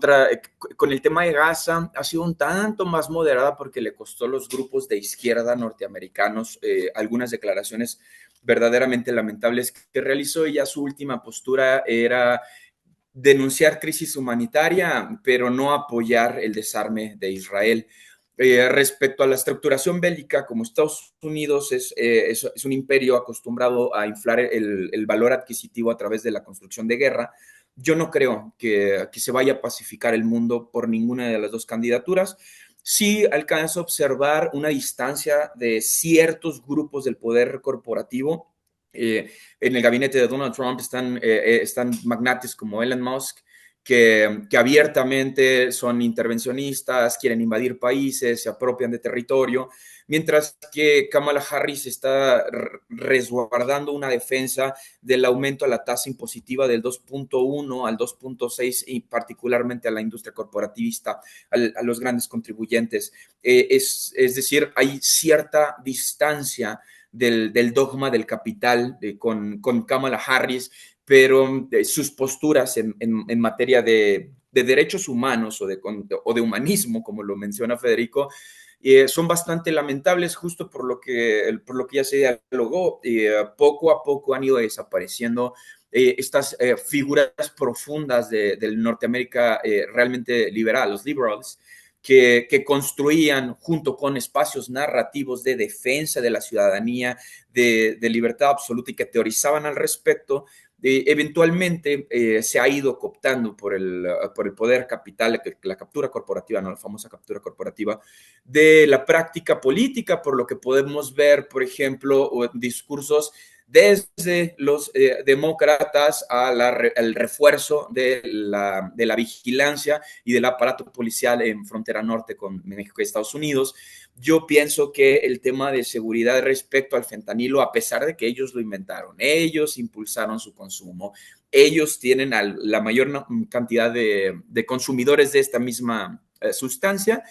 Speaker 3: el tema de Gaza ha sido un tanto más moderada porque le costó a los grupos de izquierda norteamericanos algunas declaraciones verdaderamente lamentables que realizó. Ella su última postura era denunciar crisis humanitaria, pero no apoyar el desarme de Israel. Respecto a la estructuración bélica, como Estados Unidos es un imperio acostumbrado a inflar el valor adquisitivo a través de la construcción de guerra, yo no creo que se vaya a pacificar el mundo por ninguna de las dos candidaturas. Sí alcanza a observar una distancia de ciertos grupos del poder corporativo. En el gabinete de Donald Trump están magnates como Elon Musk, que abiertamente son intervencionistas, quieren invadir países, se apropian de territorio, mientras que Kamala Harris está resguardando una defensa del aumento a la tasa impositiva del 2.1 al 2.6 y particularmente a la industria corporativista, a los grandes contribuyentes. Es decir, hay cierta distancia del dogma del capital con Kamala Harris, pero sus posturas en materia de derechos humanos o de humanismo, como lo menciona Federico, son bastante lamentables justo por lo que ya se dialogó. Poco a poco han ido desapareciendo estas figuras profundas del Norteamérica realmente liberal, los liberals, que construían junto con espacios narrativos de defensa de la ciudadanía, de libertad absoluta y que teorizaban al respecto, eventualmente se ha ido cooptando por el poder capital, la captura corporativa, no la famosa captura corporativa, de la práctica política, por lo que podemos ver, por ejemplo, discursos desde los demócratas al refuerzo de la vigilancia y del aparato policial en frontera norte con México y Estados Unidos. Yo pienso que el tema de seguridad respecto al fentanilo, a pesar de que ellos lo inventaron, ellos impulsaron su consumo, ellos tienen la mayor cantidad de consumidores de esta misma sustancia,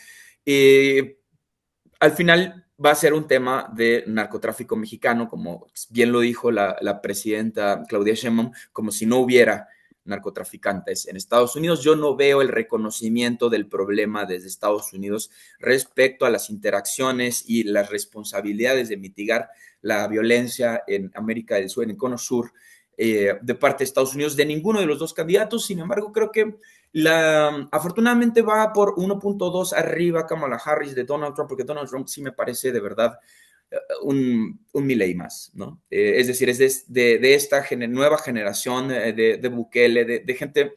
Speaker 3: al final va a ser un tema de narcotráfico mexicano, como bien lo dijo la presidenta Claudia Sheinbaum, como si no hubiera narcotraficantes en Estados Unidos. Yo no veo el reconocimiento del problema desde Estados Unidos respecto a las interacciones y las responsabilidades de mitigar la violencia en América del Sur, en el Cono Sur, de parte de Estados Unidos, de ninguno de los dos candidatos. Sin embargo, creo que afortunadamente va por 1.2 arriba Kamala Harris de Donald Trump, porque Donald Trump sí me parece de verdad un Milei más, ¿no? Es decir, es de esta nueva generación de Bukele, de gente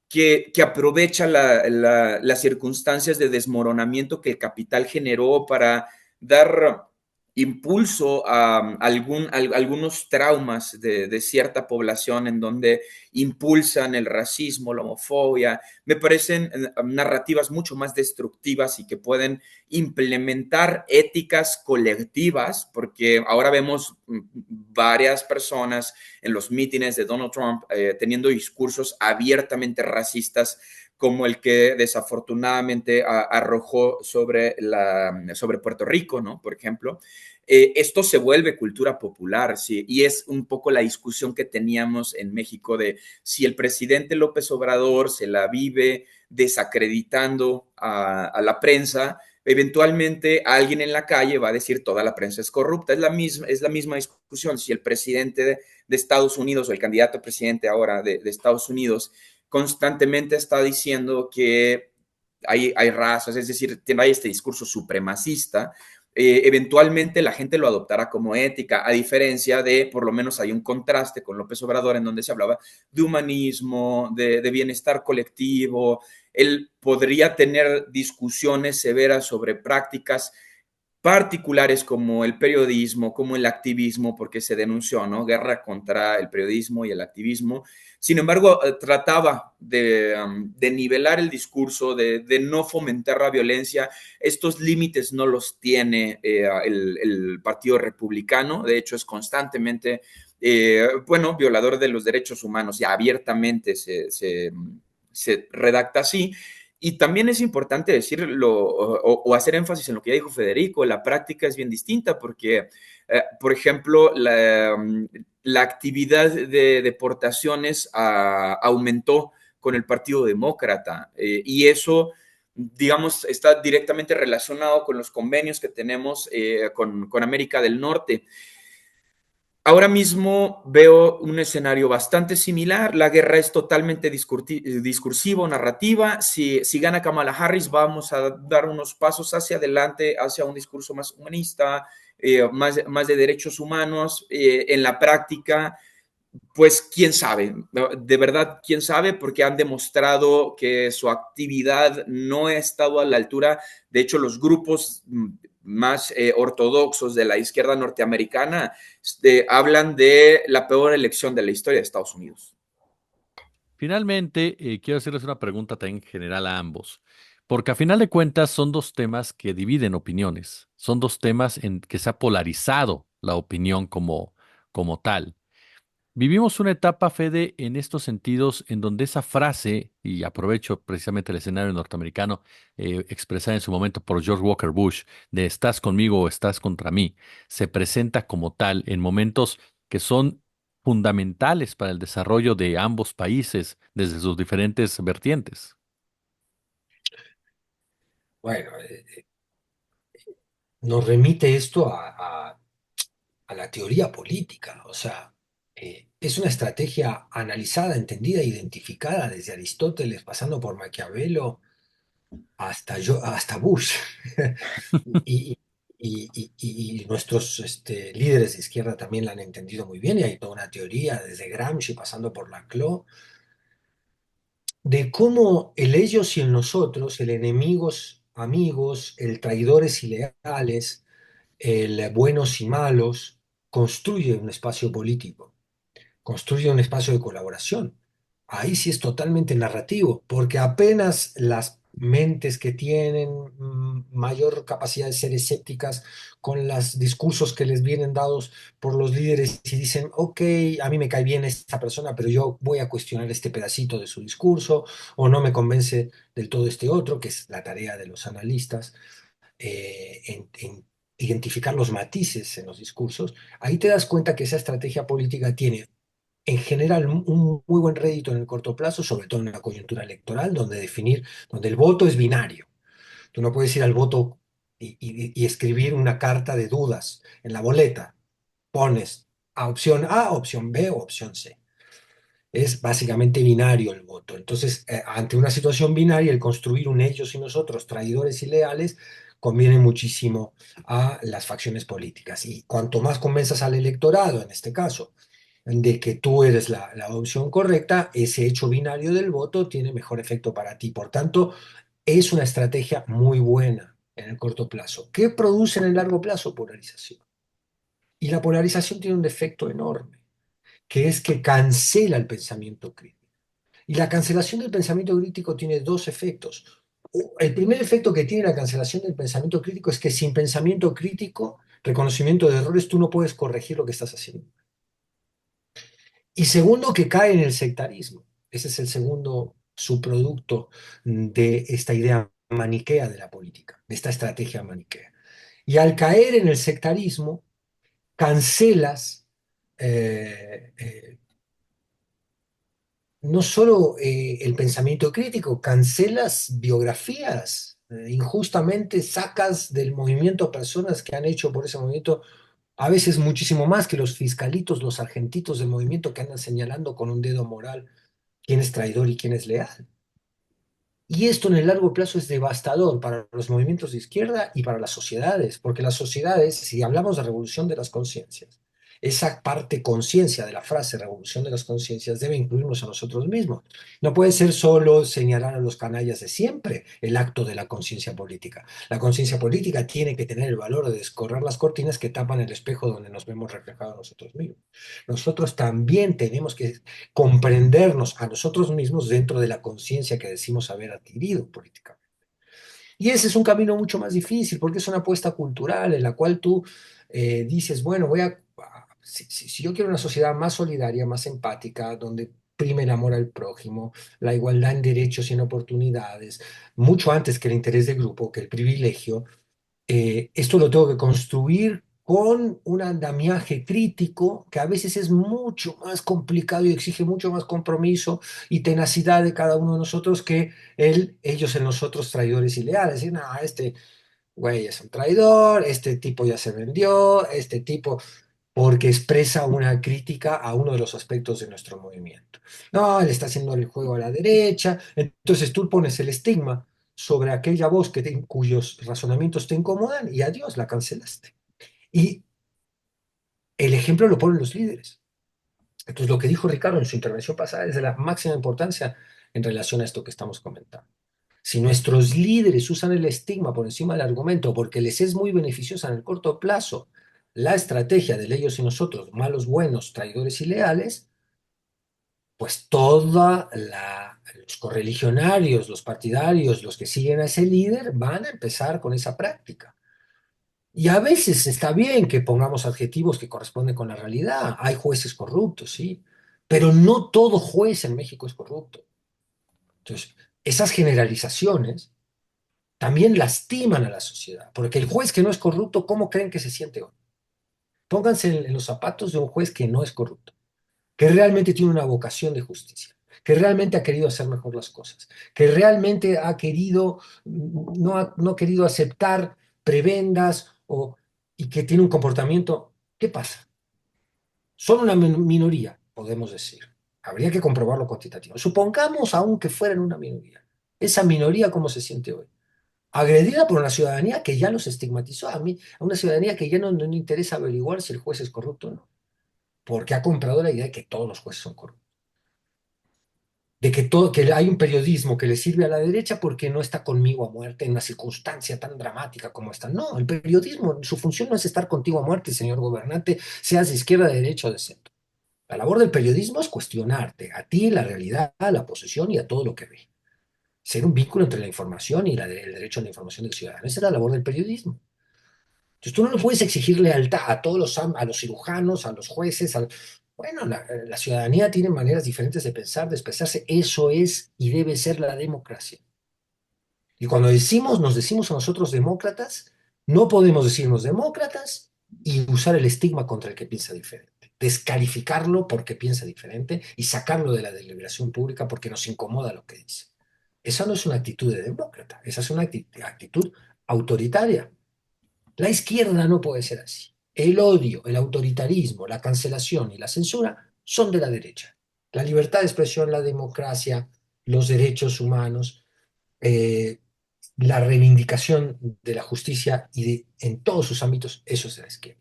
Speaker 3: que aprovecha las circunstancias de desmoronamiento que el capital generó para dar impulso a algunos traumas de cierta población en donde impulsan el racismo, la homofobia. Me parecen narrativas mucho más destructivas y que pueden implementar éticas colectivas, porque ahora vemos varias personas en los mítines de Donald Trump teniendo discursos abiertamente racistas, como el que desafortunadamente arrojó sobre Puerto Rico, ¿no? Por ejemplo. Esto se vuelve cultura popular, ¿sí? Y es un poco la discusión que teníamos en México de si el presidente López Obrador se la vive desacreditando a la prensa, eventualmente alguien en la calle va a decir toda la prensa es corrupta. Es la misma discusión. Si el presidente de Estados Unidos o el candidato a presidente ahora de Estados Unidos constantemente está diciendo que hay razas, es decir, hay este discurso supremacista, eventualmente la gente lo adoptará como ética, a diferencia de, por lo menos hay un contraste con López Obrador en donde se hablaba de humanismo, de bienestar colectivo. Él podría tener discusiones severas sobre prácticas particulares como el periodismo, como el activismo, porque se denunció, ¿no? Guerra contra el periodismo y el activismo. Sin embargo, trataba de nivelar el discurso, de no fomentar la violencia. Estos límites no los tiene el Partido Republicano. De hecho, es constantemente, bueno, violador de los derechos humanos y abiertamente se redacta así. Y también es importante decirlo o hacer énfasis en lo que ya dijo Federico, la práctica es bien distinta porque, por ejemplo, la actividad de deportaciones aumentó con el Partido Demócrata y eso, digamos, está directamente relacionado con los convenios que tenemos con América del Norte. Ahora mismo veo un escenario bastante similar. La guerra es totalmente discursiva, narrativa. Si gana Kamala Harris, vamos a dar unos pasos hacia adelante, hacia un discurso más humanista, más de derechos humanos. En la práctica, pues quién sabe, de verdad, quién sabe, porque han demostrado que su actividad no ha estado a la altura. De hecho, los grupos más ortodoxos de la izquierda norteamericana hablan de la peor elección de la historia de Estados Unidos.
Speaker 1: Finalmente, quiero hacerles una pregunta también general a ambos, porque a final de cuentas son dos temas que dividen opiniones, son dos temas en que se ha polarizado la opinión como tal. Vivimos una etapa, Fede, en estos sentidos, en donde esa frase, y aprovecho precisamente el escenario norteamericano, expresada en su momento por George Walker Bush, de estás conmigo o estás contra mí, se presenta como tal en momentos que son fundamentales para el desarrollo de ambos países desde sus diferentes vertientes.
Speaker 2: Bueno, nos remite esto a la teoría política, o sea, es una estrategia analizada, entendida, identificada desde Aristóteles, pasando por Maquiavelo, hasta Bush. Y, y nuestros líderes de izquierda también la han entendido muy bien, y hay toda una teoría, desde Gramsci pasando por Laclau, de cómo el ellos y el nosotros, el enemigos, amigos, el traidores y leales, el buenos y malos, construye un espacio político, construye un espacio de colaboración. Ahí sí es totalmente narrativo, porque apenas las mentes que tienen mayor capacidad de ser escépticas con los discursos que les vienen dados por los líderes y dicen, ok, a mí me cae bien esta persona, pero yo voy a cuestionar este pedacito de su discurso, o no me convence del todo este otro, que es la tarea de los analistas, en identificar los matices en los discursos. Ahí te das cuenta que esa estrategia política tiene en general un muy buen rédito en el corto plazo, sobre todo en una coyuntura electoral, donde el voto es binario. Tú no puedes ir al voto y escribir una carta de dudas en la boleta. Pones a opción A, opción B o opción C. Es básicamente binario el voto. Entonces, ante una situación binaria, el construir un ellos y nosotros, traidores y leales, conviene muchísimo a las facciones políticas. Y cuanto más convenzas al electorado, en este caso, de que tú eres la opción correcta, ese hecho binario del voto tiene mejor efecto para ti. Por tanto, es una estrategia muy buena en el corto plazo. ¿Qué produce en el largo plazo? Polarización. Y la polarización tiene un defecto enorme, que es que cancela el pensamiento crítico. Y la cancelación del pensamiento crítico tiene dos efectos. El primer efecto que tiene la cancelación del pensamiento crítico es que sin pensamiento crítico, reconocimiento de errores, tú no puedes corregir lo que estás haciendo. Y segundo, que cae en el sectarismo. Ese es el segundo subproducto de esta idea maniquea de la política, de esta estrategia maniquea. Y al caer en el sectarismo, cancelas eh, eh, no solo el pensamiento crítico, cancelas biografías. Injustamente sacas del movimiento personas que han hecho por ese movimiento a veces muchísimo más que los fiscalitos, los sargentitos del movimiento que andan señalando con un dedo moral quién es traidor y quién es leal. Y esto en el largo plazo es devastador para los movimientos de izquierda y para las sociedades, porque las sociedades, si hablamos de revolución de las conciencias, esa parte conciencia de la frase revolución de las conciencias debe incluirnos a nosotros mismos. No puede ser solo señalar a los canallas de siempre el acto de la conciencia política. La conciencia política tiene que tener el valor de descorrer las cortinas que tapan el espejo donde nos vemos reflejados nosotros mismos. Nosotros también tenemos que comprendernos a nosotros mismos dentro de la conciencia que decimos haber adquirido políticamente. Y ese es un camino mucho más difícil porque es una apuesta cultural en la cual tú dices, bueno, si yo quiero una sociedad más solidaria, más empática, donde prime el amor al prójimo, la igualdad en derechos y en oportunidades, mucho antes que el interés de grupo, que el privilegio, esto lo tengo que construir con un andamiaje crítico que a veces es mucho más complicado y exige mucho más compromiso y tenacidad de cada uno de nosotros que ellos en nosotros traidores y leales. Decir, no, este güey es un traidor, este tipo ya se vendió, este tipo, porque expresa una crítica a uno de los aspectos de nuestro movimiento. No, él está haciendo el juego a la derecha, entonces tú pones el estigma sobre aquella voz cuyos razonamientos te incomodan y adiós, la cancelaste. Y el ejemplo lo ponen los líderes. Entonces, lo que dijo Ricardo en su intervención pasada es de la máxima importancia en relación a esto que estamos comentando. Si nuestros líderes usan el estigma por encima del argumento porque les es muy beneficiosa en el corto plazo la estrategia de ellos y nosotros, malos, buenos, traidores y leales, pues los correligionarios, los partidarios, los que siguen a ese líder van a empezar con esa práctica. Y a veces está bien que pongamos adjetivos que corresponden con la realidad. Hay jueces corruptos, sí, pero no todo juez en México es corrupto. Entonces, esas generalizaciones también lastiman a la sociedad, porque el juez que no es corrupto, ¿cómo creen que se siente hoy? Pónganse en los zapatos de un juez que no es corrupto, que realmente tiene una vocación de justicia, que realmente ha querido hacer mejor las cosas, que realmente no ha querido aceptar prebendas y que tiene un comportamiento. ¿Qué pasa? Son una minoría, podemos decir. Habría que comprobarlo cuantitativo. Supongamos aún que fueran una minoría. Esa minoría, ¿cómo se siente hoy? Agredida por una ciudadanía que ya los estigmatizó a una ciudadanía que ya no le interesa averiguar si el juez es corrupto o no, porque ha comprado la idea de que todos los jueces son corruptos, de que hay un periodismo que le sirve a la derecha porque no está conmigo a muerte en una circunstancia tan dramática como esta. No, el periodismo, su función no es estar contigo a muerte, señor gobernante, seas de izquierda, de derecha o de centro. La labor del periodismo es cuestionarte a ti, la realidad, a la posesión y a todo lo que ve. Ser un vínculo entre la información y el derecho a la información del ciudadano. Esa es la labor del periodismo. Entonces tú no le puedes exigir lealtad a todos a los cirujanos, a los jueces. Bueno, la ciudadanía tiene maneras diferentes de pensar, de expresarse. Eso es y debe ser la democracia. Y cuando nos decimos a nosotros demócratas, no podemos decirnos demócratas y usar el estigma contra el que piensa diferente. Descalificarlo porque piensa diferente y sacarlo de la deliberación pública porque nos incomoda lo que dice. Esa no es una actitud de demócrata, esa es una actitud autoritaria. La izquierda no puede ser así. El odio, el autoritarismo, la cancelación y la censura son de la derecha. La libertad de expresión, la democracia, los derechos humanos, eh, la reivindicación de la justicia en todos sus ámbitos, eso es de la izquierda.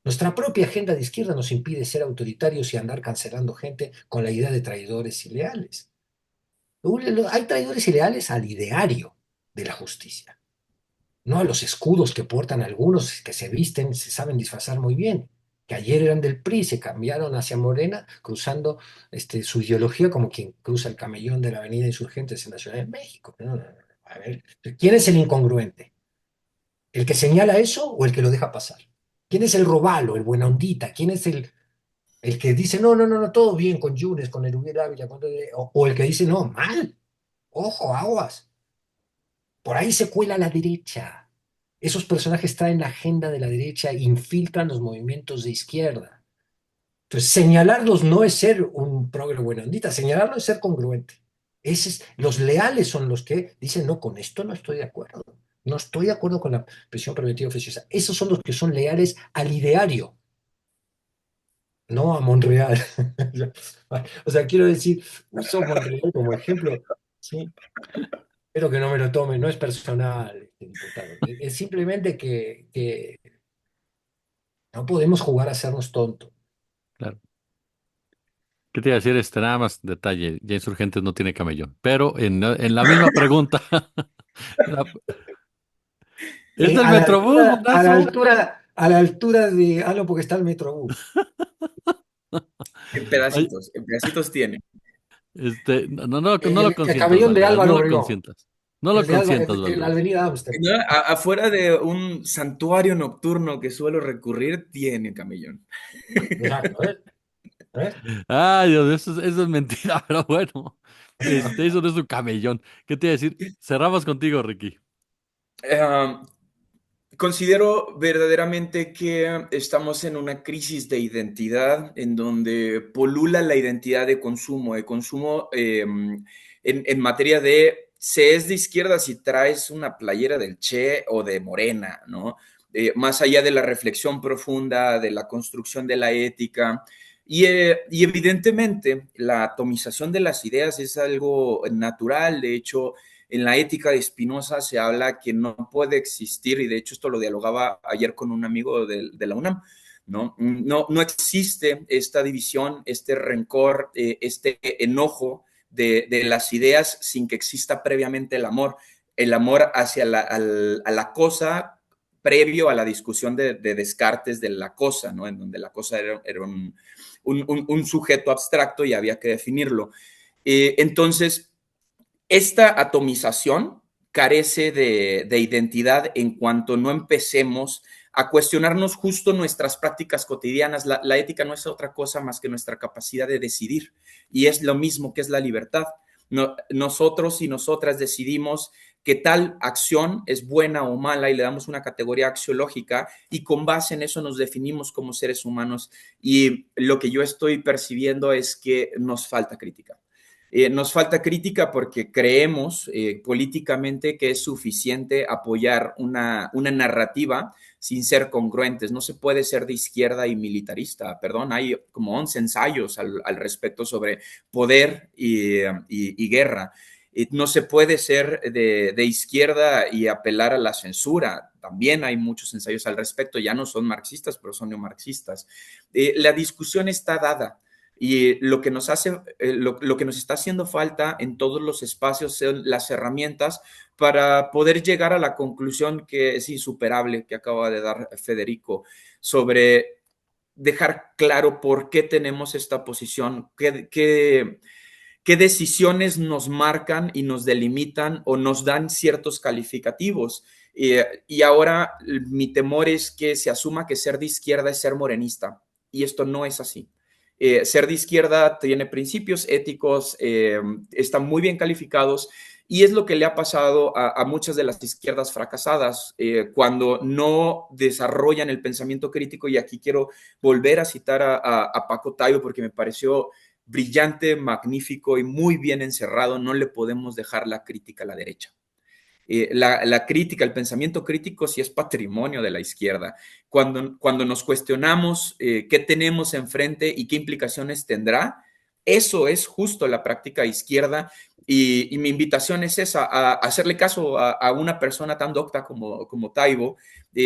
Speaker 2: Nuestra propia agenda de izquierda nos impide ser autoritarios y andar cancelando gente con la idea de traidores y leales. Hay traidores y leales al ideario de la justicia, no a los escudos que portan algunos que se visten, se saben disfrazar muy bien, que ayer eran del PRI, se cambiaron hacia Morena, cruzando su ideología como quien cruza el camellón de la Avenida Insurgentes en la Ciudad de México. No, no, no. A ver, ¿quién es el incongruente? ¿El que señala eso o el que lo deja pasar? ¿Quién es el robalo, el buena ondita? ¿Quién es el que dice, no, no, no, no, todo bien con Yunes, con Erubiel Ávila, o el que dice, no, mal, ojo, aguas? Por ahí se cuela la derecha. Esos personajes traen la agenda de la derecha e infiltran los movimientos de izquierda. Entonces, señalarlos no es ser un progre buena ondita, señalarlos es ser congruente. Los leales son los que dicen, no, con esto no estoy de acuerdo. No estoy de acuerdo con la prisión preventiva oficiosa. Esos son los que son leales al ideario, no a Monreal. O sea, quiero decir, uso Monreal como ejemplo, ¿sí? Espero que no me lo tome, no es personal, diputado. Es simplemente que no podemos jugar a hacernos tontos.
Speaker 1: Claro. ¿Qué te iba a decir? Nada más detalle, ya Insurgentes no tiene camellón. Pero en la misma pregunta, la- es del Metrobús, monazo.
Speaker 2: A la altura de, no, porque está el Metrobús.
Speaker 1: Ay,
Speaker 3: En pedacitos tiene.
Speaker 1: no lo
Speaker 2: El
Speaker 1: consientas,
Speaker 2: camellón de
Speaker 1: Valderas, no
Speaker 2: Álvaro
Speaker 1: lo
Speaker 2: Obregón,
Speaker 1: consientas. No lo consientas,
Speaker 2: en la
Speaker 1: Valderas.
Speaker 2: avenida Amsterdam.
Speaker 3: ¿No? Afuera de un santuario nocturno que suelo recurrir, tiene camellón.
Speaker 2: Exacto, ¿ves? ¿Ves?
Speaker 1: Ay, Dios, eso es mentira, pero bueno. Eso no es un camellón. ¿Qué te iba a decir? Cerramos contigo, Ricky.
Speaker 3: Eh, Considero verdaderamente que estamos en una crisis de identidad en donde polula la identidad de consumo en materia de se es de izquierda si traes una playera del Che o de Morena, ¿no? Más allá de la reflexión profunda, de la construcción de la ética. Y evidentemente la atomización de las ideas es algo natural, de hecho en la ética de Spinoza se habla que no puede existir, y de hecho esto lo dialogaba ayer con un amigo de la UNAM, ¿no? No existe esta división, este rencor, este enojo de las ideas sin que exista previamente el amor hacia a la cosa previo a la discusión de Descartes de la cosa, ¿no? En donde la cosa era un sujeto abstracto y había que definirlo. Entonces, esta atomización carece de identidad en cuanto no empecemos a cuestionarnos justo nuestras prácticas cotidianas. La ética no es otra cosa más que nuestra capacidad de decidir y es lo mismo que es la libertad. Nosotros y nosotras decidimos que tal acción es buena o mala y le damos una categoría axiológica y con base en eso nos definimos como seres humanos y lo que yo estoy percibiendo es que nos falta crítica. Nos falta crítica porque creemos políticamente que es suficiente apoyar una narrativa sin ser congruentes. No se puede ser de izquierda y militarista. Perdón, hay como 11 ensayos al respecto sobre poder y guerra. No se puede ser de izquierda y apelar a la censura. También hay muchos ensayos al respecto, ya no son marxistas, pero son neomarxistas. La discusión está dada. Y lo que nos hace, lo que nos está haciendo falta en todos los espacios son las herramientas para poder llegar a la conclusión que es insuperable que acaba de dar Federico sobre dejar claro por qué tenemos esta posición, qué decisiones nos marcan y nos delimitan o nos dan ciertos calificativos. Y ahora mi temor es que se asuma que ser de izquierda es ser morenista, y esto no es así. Ser de izquierda tiene principios éticos, están muy bien calificados, y es lo que le ha pasado a muchas de las izquierdas fracasadas cuando no desarrollan el pensamiento crítico. Y aquí quiero volver a citar a Paco Taibo porque me pareció brillante, magnífico y muy bien encerrado. No le podemos dejar la crítica a la derecha. La crítica, el pensamiento crítico sí es patrimonio de la izquierda. Cuando nos cuestionamos qué tenemos enfrente y qué implicaciones tendrá, eso es justo la práctica izquierda. Y mi invitación es esa, a hacerle caso a una persona tan docta como Taibo.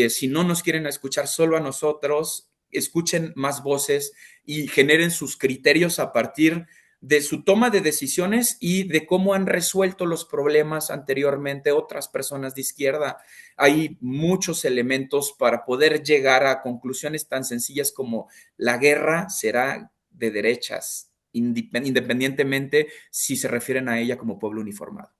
Speaker 3: Si no nos quieren escuchar solo a nosotros, escuchen más voces y generen sus criterios a partir de su toma de decisiones y de cómo han resuelto los problemas anteriormente otras personas de izquierda. Hay muchos elementos para poder llegar a conclusiones tan sencillas como la guerra será de derechas, independientemente si se refieren a ella como pueblo uniformado.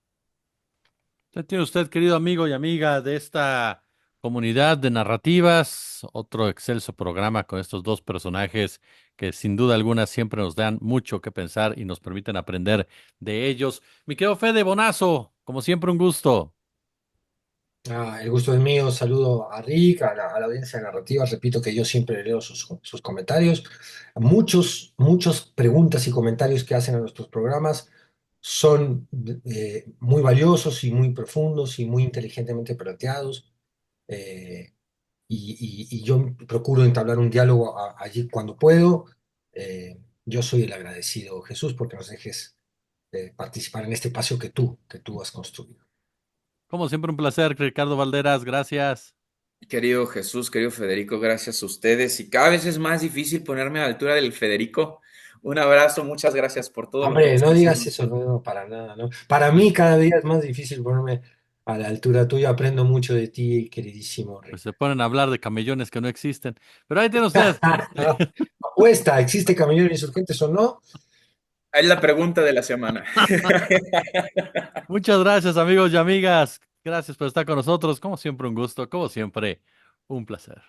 Speaker 1: Tiene usted, querido amigo y amiga de esta comunidad de narrativas, otro excelso programa con estos dos personajes que sin duda alguna siempre nos dan mucho que pensar y nos permiten aprender de ellos. Mi querido Fede Bonazo, como siempre un gusto.
Speaker 2: El gusto es mío, saludo a Rick, a la audiencia narrativa. Repito que yo siempre leo sus comentarios. Muchas preguntas y comentarios que hacen a nuestros programas son muy valiosos y muy profundos y muy inteligentemente planteados. eh, y yo procuro entablar un diálogo allí cuando puedo. Yo soy el agradecido, Jesús, porque nos dejes participar en este espacio que tú has construido.
Speaker 1: Como siempre un placer, Ricardo Valderas, gracias.
Speaker 3: Querido Jesús, querido Federico, gracias a ustedes. Y cada vez es más difícil ponerme a la altura del Federico. Un abrazo, muchas gracias por todo lo que me
Speaker 2: Hombre, no
Speaker 3: están
Speaker 2: digas
Speaker 3: haciendo.
Speaker 2: eso, no, no, para nada, ¿no? Para mí cada día es más difícil ponerme a la altura tuya. Aprendo mucho de ti, queridísimo
Speaker 1: Pues
Speaker 2: Rick.
Speaker 1: se ponen a hablar de camellones que no existen. Pero ahí tiene usted.
Speaker 2: No, apuesta, ¿existe camellón insurgentes o no?
Speaker 3: Es la pregunta de la semana.
Speaker 1: Muchas gracias, amigos y amigas. Gracias por estar con nosotros. Como siempre, un gusto. Como siempre, un placer.